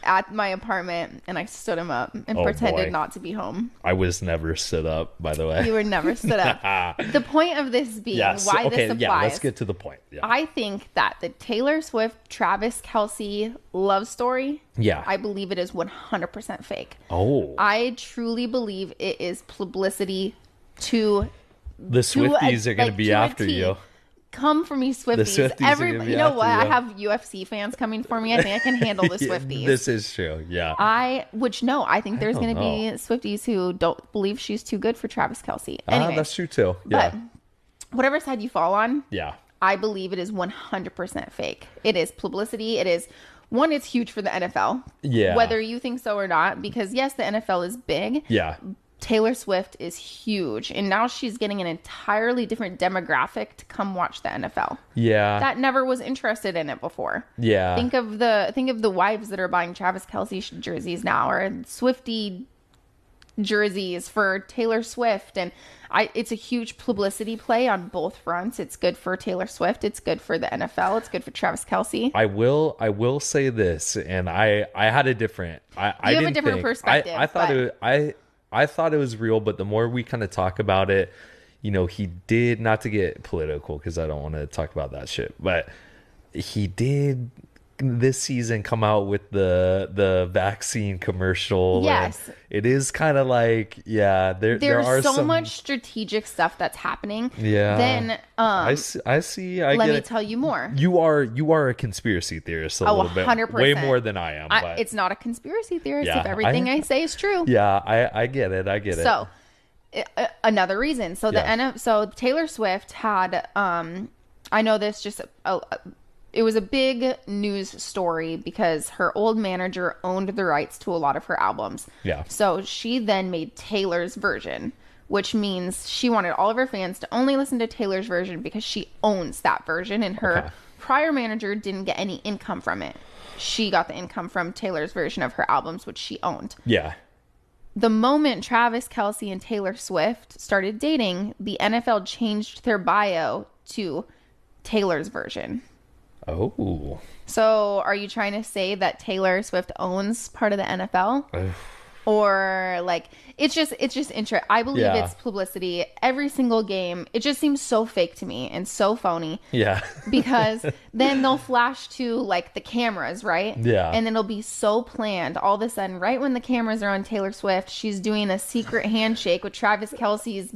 at my apartment, and I stood him up and pretended not to be home. I was never stood up, by the way. You were never stood up. The point of this being why this applies. Yeah, let's get to the point. Yeah. I think that the Taylor Swift, Travis Kelce love story, I believe it is 100% fake. Oh. I truly believe it is publicity to... The Swifties are going to be after you. Come for me, Swifties. Everybody, you know what? I have UFC fans coming for me. I think I can handle the Swifties. This is true. Yeah. I think there's going to be Swifties who don't believe she's too good for Travis Kelce. Anyway, that's true too. Yeah. But whatever side you fall on, I believe it is 100% fake. It is publicity. It is one. It's huge for the NFL. Yeah. Whether you think so or not, because yes, the NFL is big. Yeah. Taylor Swift is huge, and now she's getting an entirely different demographic to come watch the NFL. Yeah. That never was interested in it before. Yeah. Think of the wives that are buying Travis Kelce jerseys now, or Swiftie jerseys for Taylor Swift, and it's a huge publicity play on both fronts. It's good for Taylor Swift, it's good for the NFL, it's good for Travis Kelce. I will say this, and I had a different I have a different perspective. I thought it was real, but the more we kind of talk about it, he did, not to get political because I don't want to talk about that shit, but he did this season come out with the vaccine commercial. Yes. It is kind of like, there's so much strategic stuff that's happening. Yeah. Then I see. Let me tell you more. You are a conspiracy theorist a little bit. 100%. Way more than I am. But it's not a conspiracy theorist if everything I say is true. Yeah, I get it. So another reason. So so Taylor Swift had I know this just it was a big news story because her old manager owned the rights to a lot of her albums. Yeah. So she then made Taylor's version, which means she wanted all of her fans to only listen to Taylor's version because she owns that version, and her prior manager didn't get any income from it. She got the income from Taylor's version of her albums, which she owned. Yeah. The moment Travis Kelce and Taylor Swift started dating, the NFL changed their bio to Taylor's version. Oh. So are you trying to say that Taylor Swift owns part of the NFL? Or like it's just interesting. I believe it's publicity. Every single game, it just seems so fake to me and so phony. Yeah. Because then they'll flash to like the cameras, right? Yeah. And then it'll be so planned. All of a sudden, right when the cameras are on Taylor Swift, she's doing a secret handshake with Travis Kelce's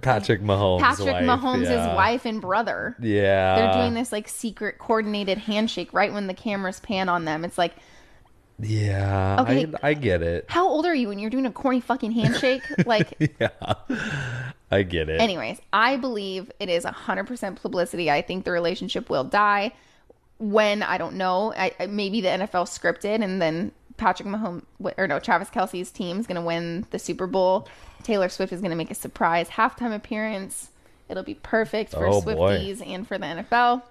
Patrick Mahomes' wife and brother. Yeah. They're doing this like secret coordinated handshake right when the cameras pan on them. It's like, Yeah, Okay. I get it. How old are you when you're doing a corny fucking handshake? Like, Yeah, I get it. anyways, I believe it is 100% publicity. I think the relationship will die. When, I don't know. Maybe the NFL scripted, and then Travis Kelce's team is going to win the Super Bowl. Taylor Swift is going to make a surprise halftime appearance. It'll be perfect for Swifties and for the NFL.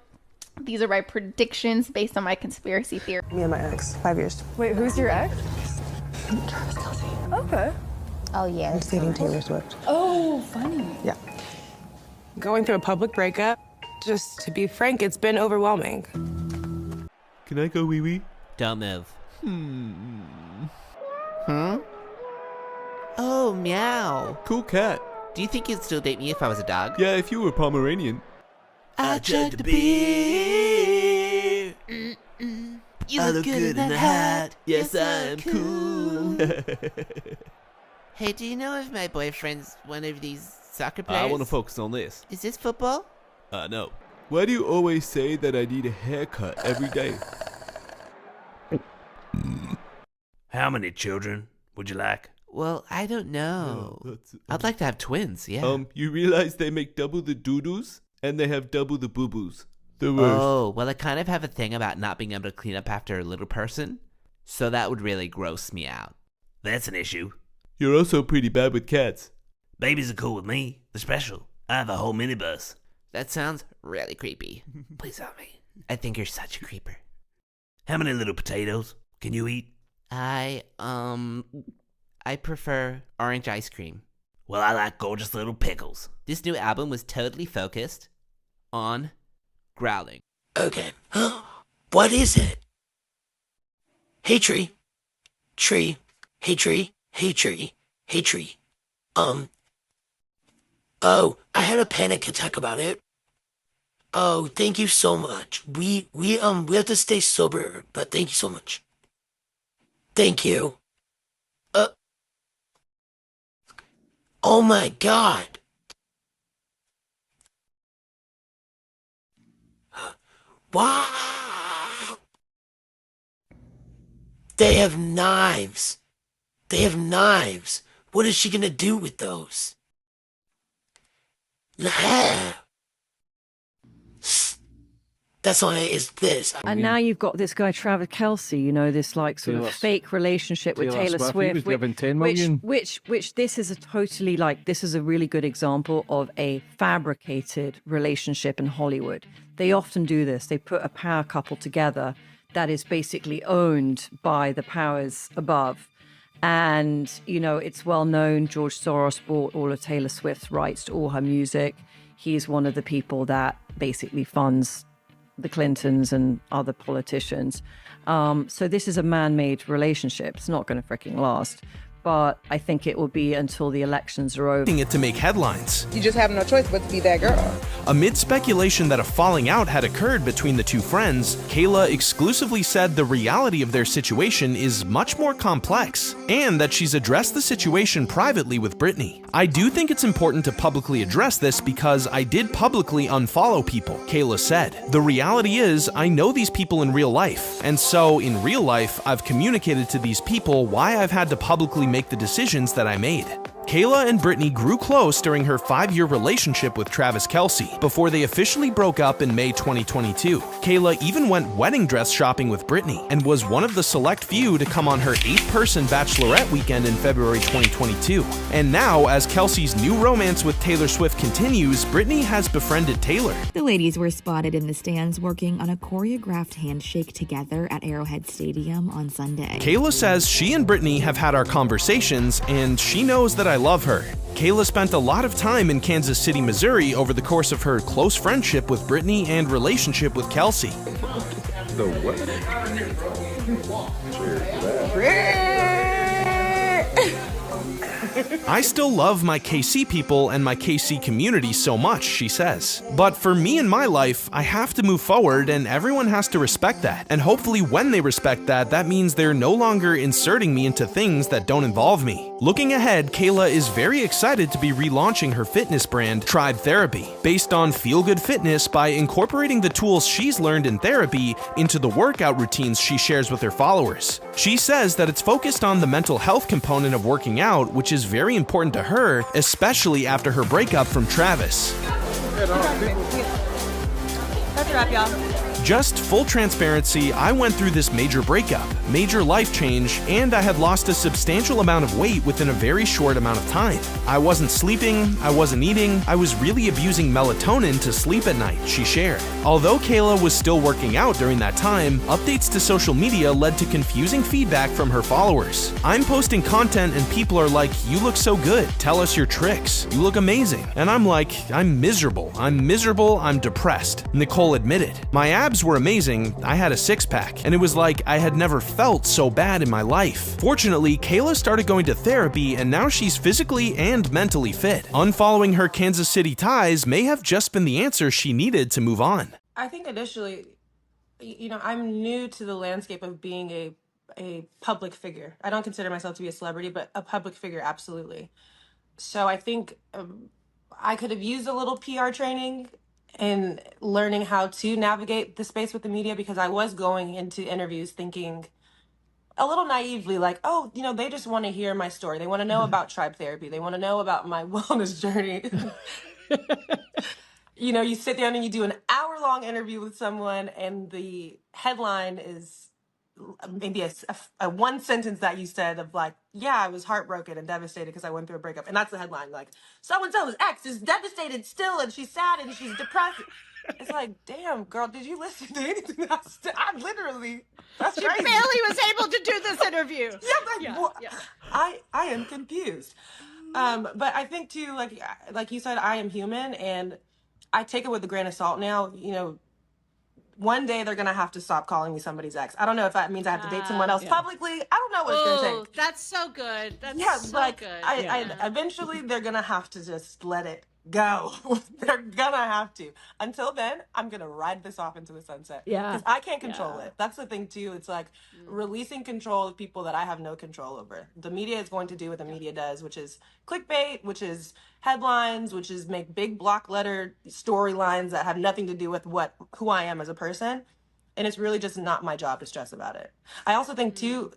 These are my predictions based on my conspiracy theory. Me and my ex, 5 years. Wait, who's your ex? Travis Kelce. Okay. Oh, yeah. I'm dating Taylor Swift. Oh, funny. Yeah. Going through a public breakup, just to be frank, it's been overwhelming. Can I go wee-wee? Don't move. Oh, meow. Cool cat. Do you think you'd still date me if I was a dog? Yeah, if you were Pomeranian. I chugged a beer. You look good in the hat. Yes, I'm cool. Hey, do you know if my boyfriend's one of these soccer players? I want to focus on this. Is this football? No. Why do you always say that I need a haircut every day? How many children would you like? Well, I don't know. I'd like to have twins, yeah. You realize they make double the doo-doos? And they have double the boo-boos. The worst. Oh, well, I kind of have a thing about not being able to clean up after a little person. So that would really gross me out. That's an issue. You're also pretty bad with cats. Babies are cool with me. They're special. I have a whole minibus. That sounds really creepy. Please help me. I think you're such a creeper. How many little potatoes can you eat? I prefer orange ice cream. Well, I like gorgeous little pickles. This new album was totally focused on growling. Okay. What is it? Hey tree. Tree. Hey tree. Hey tree. Hey tree. Oh, I had a panic attack about it. Oh, thank you so much. We have to stay sober, but thank you so much. Thank you. Oh my God. Wow. They have knives. They have knives. What is she gonna do with those? That's why it's this. And now you've got this guy, Travis Kelce, you know, this like sort of fake relationship with Taylor Swift. Which this is a totally like, this is a really good example of a fabricated relationship in Hollywood. They often do this. They put a power couple together that is basically owned by the powers above. And, you know, it's well known, George Soros bought all of Taylor Swift's rights to all her music. He's one of the people that basically funds the Clintons and other politicians. So this is a man-made relationship. It's not going to freaking last. But I think it will be until the elections are over. It to make headlines. You just have no choice but to be that girl. Amid speculation that a falling out had occurred between the two friends, Kayla exclusively said the reality of their situation is much more complex, and that she's addressed the situation privately with Britney. I do think it's important to publicly address this because I did publicly unfollow people, Kayla said. The reality is, I know these people in real life, and so in real life, I've communicated to these people why I've had to publicly make the decisions that I made. Kayla and Britney grew close during her 5-year relationship with Travis Kelce before they officially broke up in May 2022. Kayla even went wedding dress shopping with Britney and was one of the select few to come on her 8-person bachelorette weekend in February 2022. And now, as Kelce's new romance with Taylor Swift continues, Britney has befriended Taylor. The ladies were spotted in the stands working on a choreographed handshake together at Arrowhead Stadium on Sunday. Kayla says she and Britney have had our conversations, and she knows that I love her. Kayla spent a lot of time in Kansas City, Missouri over the course of her close friendship with Britney and relationship with Kelce. The what? I still love my KC people and my KC community so much, she says. But for me in my life, I have to move forward and everyone has to respect that. And hopefully when they respect that, that means they're no longer inserting me into things that don't involve me. Looking ahead, Kayla is very excited to be relaunching her fitness brand, Tribe Therapy, based on feel-good fitness by incorporating the tools she's learned in therapy into the workout routines she shares with her followers. She says that it's focused on the mental health component of working out, which is very important to her, especially after her breakup from Travis. That's a wrap, y'all. Just full transparency, I went through this major breakup, major life change, and I had lost a substantial amount of weight within a very short amount of time. I wasn't sleeping, I wasn't eating, I was really abusing melatonin to sleep at night, she shared. Although Kayla was still working out during that time, updates to social media led to confusing feedback from her followers. I'm posting content and people are like, "You look so good, tell us your tricks, you look amazing." And I'm like, I'm miserable, I'm depressed, Nicole admitted. My abs were amazing, I had a six-pack, and it was like I had never felt so bad in my life. Fortunately, Kayla started going to therapy and now she's physically and mentally fit. Unfollowing her Kansas City ties may have just been the answer she needed to move on. I think initially, you know, I'm new to the landscape of being a public figure. I don't consider myself to be a celebrity, but a public figure, absolutely. So I think I could have used a little PR training and learning how to navigate the space with the media, because I was going into interviews thinking a little naively like, oh, you know, they just want to hear my story. They want to know about Tribe Therapy. They want to know about my wellness journey. You know, you sit down and you do an hour-long interview with someone and the headline is maybe a one sentence that you said of like, yeah, I was heartbroken and devastated because I went through a breakup. And that's the headline, like, so-and-so's ex is devastated still and she's sad and she's depressed. It's like, damn, girl, did you listen to anything that I literally, that's She crazy. barely was able to do this interview. I am confused. But I think too, like you said, I am human and I take it with a grain of salt now. You know, one day they're going to have to stop calling me somebody's ex. I don't know if that means I have to date someone else publicly. I don't know what it's going to take. That's so good. That's so good. I eventually they're going to have to just let it go. They're going to have to. Until then, I'm going to ride this off into the sunset. Yeah. Because I can't control it. That's the thing too. It's like releasing control of people that I have no control over. The media is going to do what the media does, which is clickbait, which is headlines, which is make big block letter storylines that have nothing to do with who I am as a person. And it's really just not my job to stress about it. I also think too,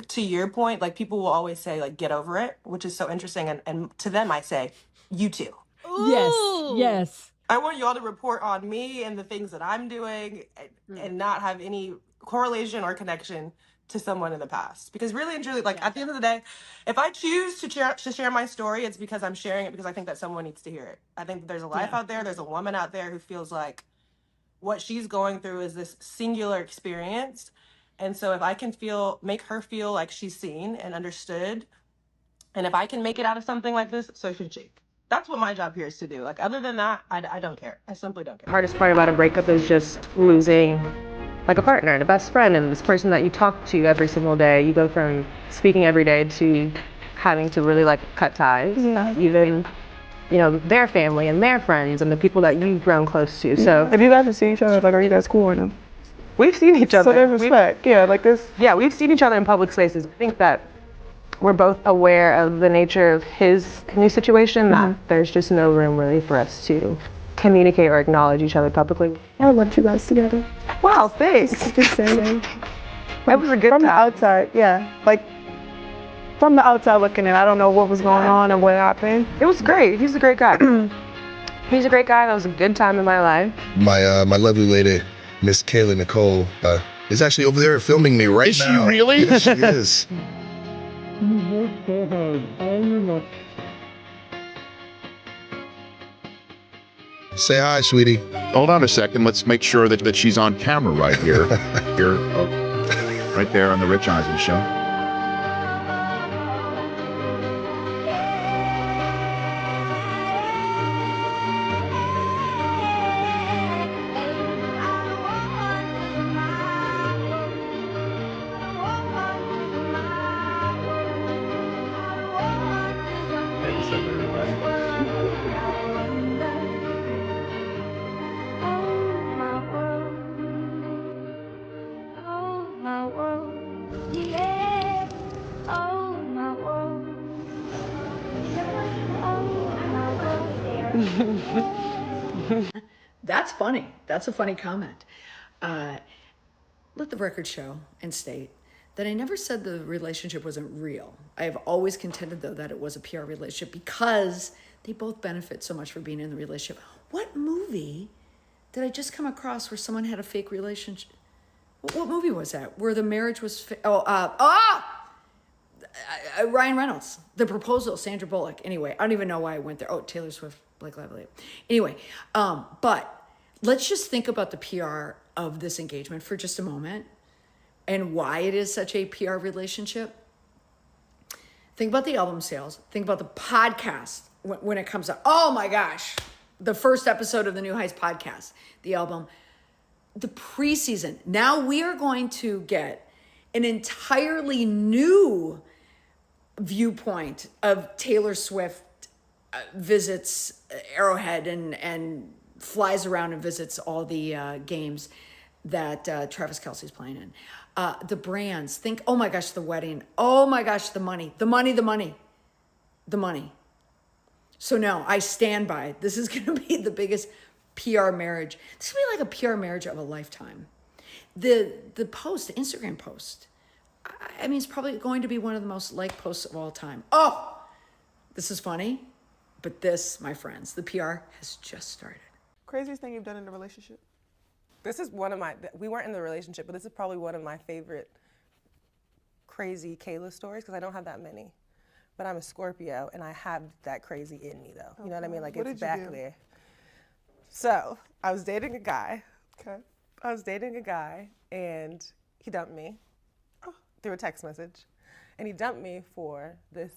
to your point, like people will always say like, get over it, which is so interesting. And to them, I say, you too. Yes. I want y'all to report on me and the things that I'm doing and not have any correlation or connection to someone in the past. Because really and truly, like at the end of the day, if I choose to share my story, it's because I'm sharing it because I think that someone needs to hear it. I think that there's a life out there. There's a woman out there who feels like what she's going through is this singular experience. And so if I can make her feel like she's seen and understood, and if I can make it out of something like this, so should she. That's what my job here is to do. Like, other than that, I don't care. I simply don't care. The hardest part about a breakup is just losing, like, a partner and a best friend and this person that you talk to every single day. You go from speaking every day to having to really, like, cut ties. Yeah. Even, you know, their family and their friends and the people that you've grown close to. So, have you guys seen each other? Like, are you guys cool or no? We've seen each other. So there's respect. Yeah, like this. Yeah, we've seen each other in public spaces. I think that we're both aware of the nature of his new situation, that there's just no room really for us to communicate or acknowledge each other publicly. I love you guys together. Wow, thanks. Just saying. That was a good From the outside, yeah. Like, from the outside looking in, I don't know what was going on and what happened. It was great. He's a great guy. He's a great guy. That was a good time in my life. My lovely lady, Miss Kayla Nicole, is actually over there filming me right now. Is she really? Yes, she is. Say hi, sweetie. Hold on a second. Let's make sure that she's on camera right here. Right there on the Rich Eisen show. That's funny. That's a funny comment. Let the record show and state that I never said the relationship wasn't real. I have always contended, though, that it was a PR relationship because they both benefit so much for being in the relationship. What movie did I just come across where someone had a fake relationship? What movie was that? Where the marriage was... Ryan Reynolds. The Proposal, Sandra Bullock. Anyway, I don't even know why I went there. Oh, Taylor Swift, Blake Lively. Anyway, but let's just think about the PR of this engagement for just a moment and why it is such a PR relationship. Think about the album sales. Think about the podcast when it comes up. Oh my gosh. The first episode of the New Heights podcast, the album, the preseason. Now we are going to get an entirely new viewpoint of Taylor Swift visits Arrowhead and flies around and visits all the games that Travis Kelce's playing in. The brands, think, oh my gosh, the wedding. Oh my gosh, the money. So no, I stand by. This is going to be the biggest PR marriage. This is going to be like a PR marriage of a lifetime. The post, the Instagram post, I mean, it's probably going to be one of the most liked posts of all time. Oh, this is funny. But this, my friends, the PR has just started. Craziest thing you've done in a relationship? This is one of my, we weren't in the relationship, but this is probably one of my favorite crazy Kayla stories because I don't have that many. But I'm a Scorpio and I have that crazy in me though. You know what I mean? Like it's back there. So I was dating a guy. Okay. I was dating a guy and he dumped me through a text message. And he dumped me for this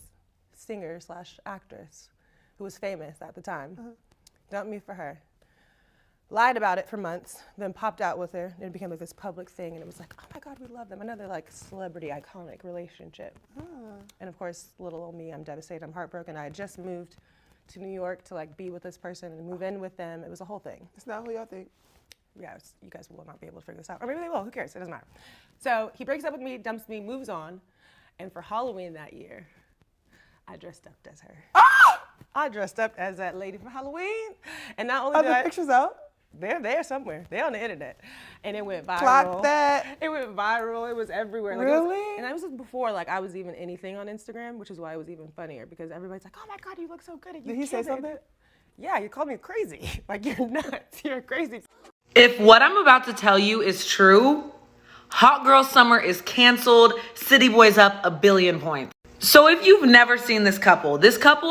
singer/actress who was famous at the time. Dumped me for her. Lied about it for months, then popped out with her. It became like this public thing, and it was like, oh my God, we love them. Another like celebrity iconic relationship. And of course, little old me, I'm devastated, I'm heartbroken. I had just moved to New York to like be with this person and move in with them. It was a whole thing. It's not who y'all think. Yeah, you guys will not be able to figure this out. Or maybe they will, who cares, it doesn't matter. So he breaks up with me, dumps me, moves on. And for Halloween that year, I dressed up as her. I dressed up as that lady for Halloween. And not only did the pictures out? They're there somewhere. They're on the internet. And it went viral. Clock that. It went viral. It was everywhere. Like, really? And this was before like I was even anything on Instagram, which is why it was even funnier because everybody's like, oh my God, you look so good. Did he say something? Yeah, you called me crazy. Like you're nuts. You're crazy. If what I'm about to tell you is true, Hot Girl Summer is canceled. City Boys up 1 billion points. So if you've never seen this couple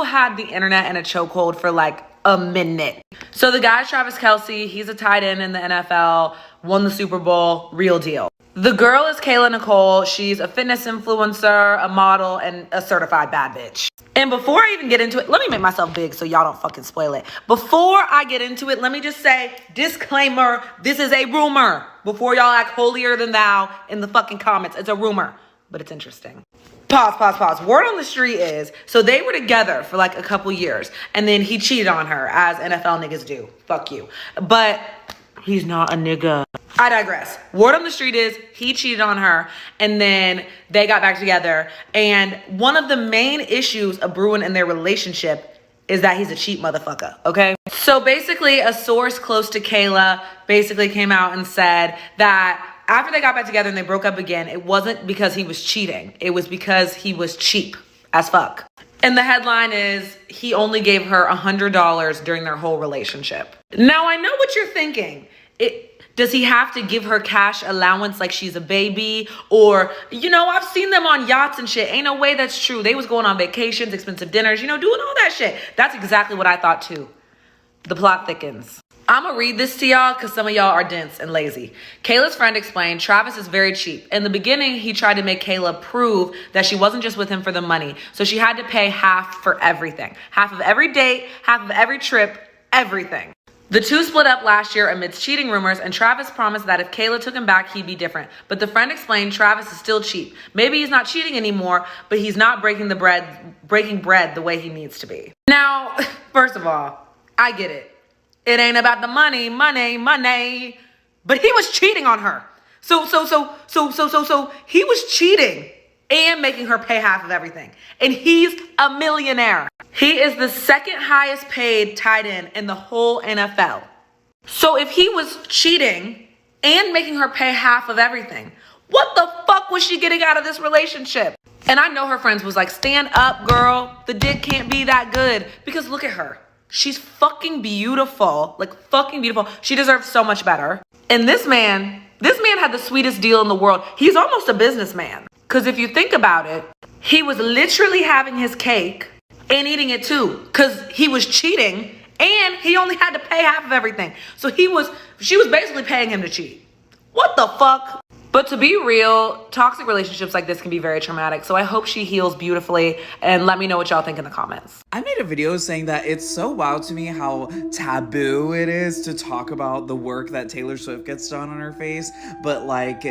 had the internet in a chokehold for like a minute. So the guy's Travis Kelce, he's a tight end in the NFL, won the Super Bowl, real deal. The girl is Kayla Nicole. She's a fitness influencer, a model, and a certified bad bitch. And before I even get into it, let me make myself big so y'all don't fucking spoil it. Before I get into it, let me just say, disclaimer, this is a rumor. Before y'all act holier than thou in the fucking comments, it's a rumor, but it's interesting. Pause. Word on the street is, so they were together for like a couple years, and then he cheated on her, as NFL niggas do. Fuck you. But he's not a nigga. I digress. Word on the street is, he cheated on her, and then they got back together, and one of the main issues of brewing in their relationship is that he's a cheap motherfucker, okay? So basically, a source close to Kayla basically came out and said that after they got back together and they broke up again, it wasn't because he was cheating. It was because he was cheap as fuck. And the headline is, he only gave her $100 during their whole relationship. Now, I know what you're thinking. Does he have to give her cash allowance like she's a baby? Or, you know, I've seen them on yachts and shit. Ain't no way that's true. They was going on vacations, expensive dinners, you know, doing all that shit. That's exactly what I thought too. The plot thickens. I'm gonna read this to y'all because some of y'all are dense and lazy. Kayla's friend explained Travis is very cheap. In the beginning, he tried to make Kayla prove that she wasn't just with him for the money. So she had to pay half for everything. Half of every date, half of every trip, everything. The two split up last year amidst cheating rumors, and Travis promised that if Kayla took him back, he'd be different. But the friend explained Travis is still cheap. Maybe he's not cheating anymore, but he's not breaking bread the way he needs to be. Now, first of all, I get it. It ain't about the money, but he was cheating on her. So he was cheating. and making her pay half of everything. And he's a millionaire. He is the second highest paid tight end in the whole NFL. So if he was cheating and making her pay half of everything, what the fuck was she getting out of this relationship? And I know her friends was like, stand up, girl. The dick can't be that good. Because look at her. She's fucking beautiful. Like, fucking beautiful. She deserves so much better. And this man had the sweetest deal in the world. He's almost a businessman. Because if you think about it, he was literally having his cake and eating it too. Because he was cheating and he only had to pay half of everything. So she was basically paying him to cheat. What the fuck? But to be real, toxic relationships like this can be very traumatic. So I hope she heals beautifully, and let me know what y'all think in the comments. I made a video saying that it's so wild to me how taboo it is to talk about the work that Taylor Swift gets done on her face, but like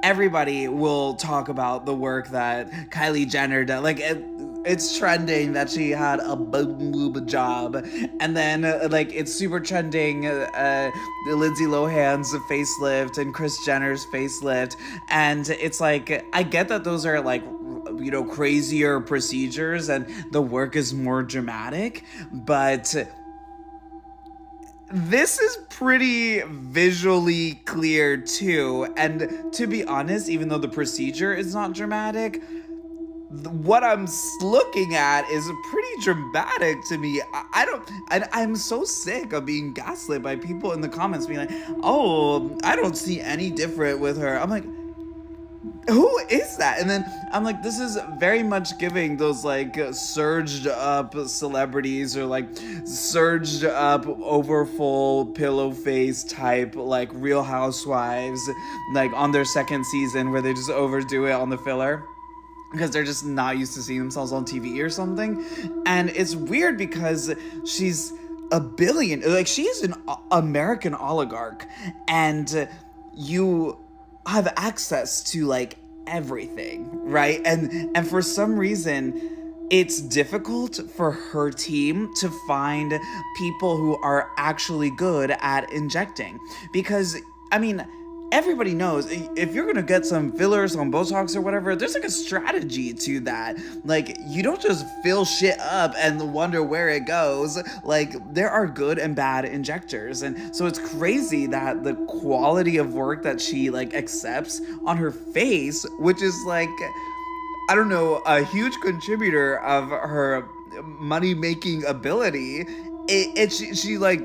everybody will talk about the work that Kylie Jenner does. Like it's trending that she had a boob job, and then like it's super trending Lindsay Lohan's facelift and Kris Jenner's facelift, and it's like I get that those are like, you know, crazier procedures and the work is more dramatic, but this is pretty visually clear too. And to be honest, even though the procedure is not dramatic, what I'm looking at is pretty dramatic to me. I'm so sick of being gaslit by people in the comments being like, oh, I don't see any different with her. I'm like, who is that? And then I'm like, this is very much giving those like surged up celebrities or like surged up overfull pillow face type like Real Housewives, like on their second season where they just overdo it on the filler because they're just not used to seeing themselves on TV or something. And it's weird because she's a billion, like she is an American oligarch, and you have access to like everything, right? And for some reason it's difficult for her team to find people who are actually good at injecting, because I mean, everybody knows if you're gonna get some fillers on Botox or whatever, there's like a strategy to that. Like, you don't just fill shit up and wonder where it goes. Like, there are good and bad injectors. And so it's crazy that the quality of work that she like accepts on her face, which is like, I don't know, a huge contributor of her money making ability, she like,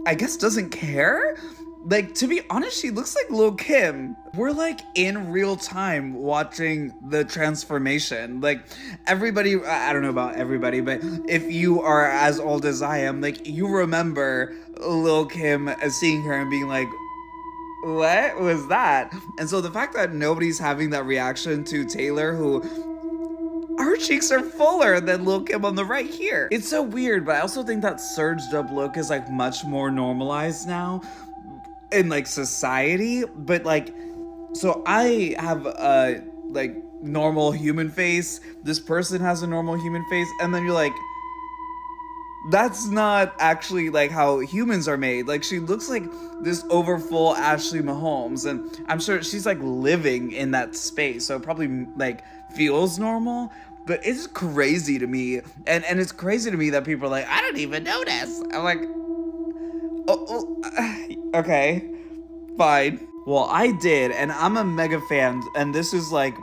I guess doesn't care. Like, to be honest, she looks like Lil' Kim. We're like in real time watching the transformation. Like, everybody, I don't know about everybody, but if you are as old as I am, like, you remember Lil' Kim seeing her and being like, what was that? And so the fact that nobody's having that reaction to Taylor, who her cheeks are fuller than Lil' Kim on the right here. It's so weird, but I also think that surged up look is like much more normalized now in like society. But like, so I have a like normal human face, this person has a normal human face, and then you're like, that's not actually like how humans are made. Like, she looks like this overfull Ashley Mahomes, and I'm sure she's like living in that space, so it probably like feels normal. But it's crazy to me, and it's crazy to me that people are like, I don't even notice. I'm like, okay, fine. Well, I did, and I'm a mega fan, and this is like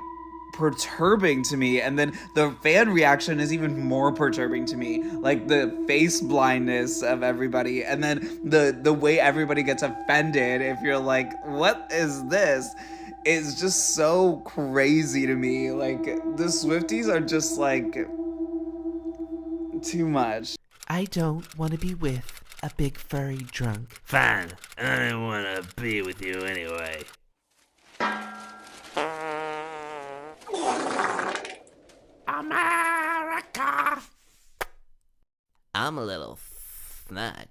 perturbing to me, and then the fan reaction is even more perturbing to me, like the face blindness of everybody, and then the way everybody gets offended if you're like, what is this? It's just so crazy to me. Like, the Swifties are just like too much. I don't want to be with a big furry drunk. Fine, I don't want to be with you anyway. America! I'm a little snug.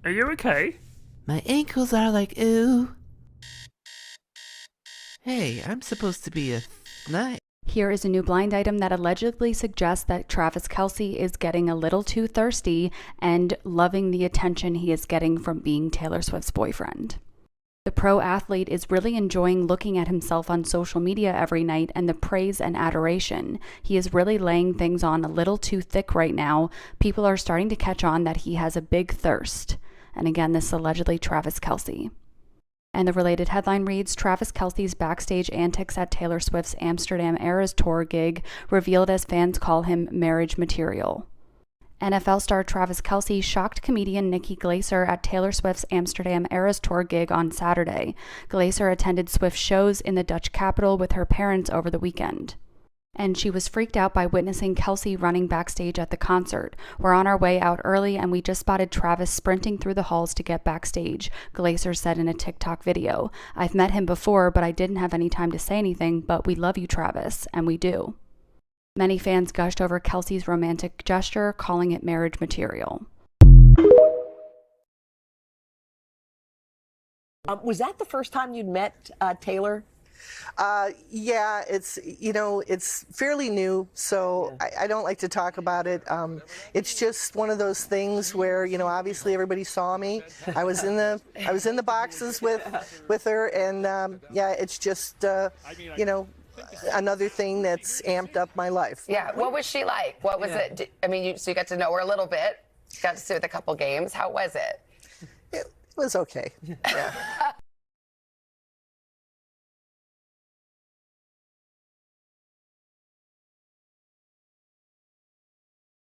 Are you okay? My ankles are like, ooh. Hey, I'm supposed to be a snug. Here is a new blind item that allegedly suggests that Travis Kelce is getting a little too thirsty and loving the attention he is getting from being Taylor Swift's boyfriend. The pro athlete is really enjoying looking at himself on social media every night and the praise and adoration. He is really laying things on a little too thick right now. People are starting to catch on that he has a big thirst. And again, this is allegedly Travis Kelce. And the related headline reads, Travis Kelce's backstage antics at Taylor Swift's Amsterdam Eras Tour gig revealed as fans call him marriage material. NFL star Travis Kelce shocked comedian Nikki Glaser at Taylor Swift's Amsterdam Eras Tour gig on Saturday. Glaser attended Swift shows in the Dutch capital with her parents over the weekend. And she was freaked out by witnessing Kelce running backstage at the concert. We're on our way out early and we just spotted Travis sprinting through the halls to get backstage, Glaser said in a TikTok video. I've met him before, but I didn't have any time to say anything, but we love you, Travis, and we do. Many fans gushed over Kelce's romantic gesture, calling it marriage material. Was that the first time you'd met Taylor? Yeah, it's fairly new, so I don't like to talk about it. It's just one of those things where, obviously everybody saw me. I was in the boxes with her, and yeah, it's just another thing that's amped up my life. Yeah, what was she like? What was it? I mean, so you got to know her a little bit. Got to sit with a couple games. How was it? It was okay. Yeah.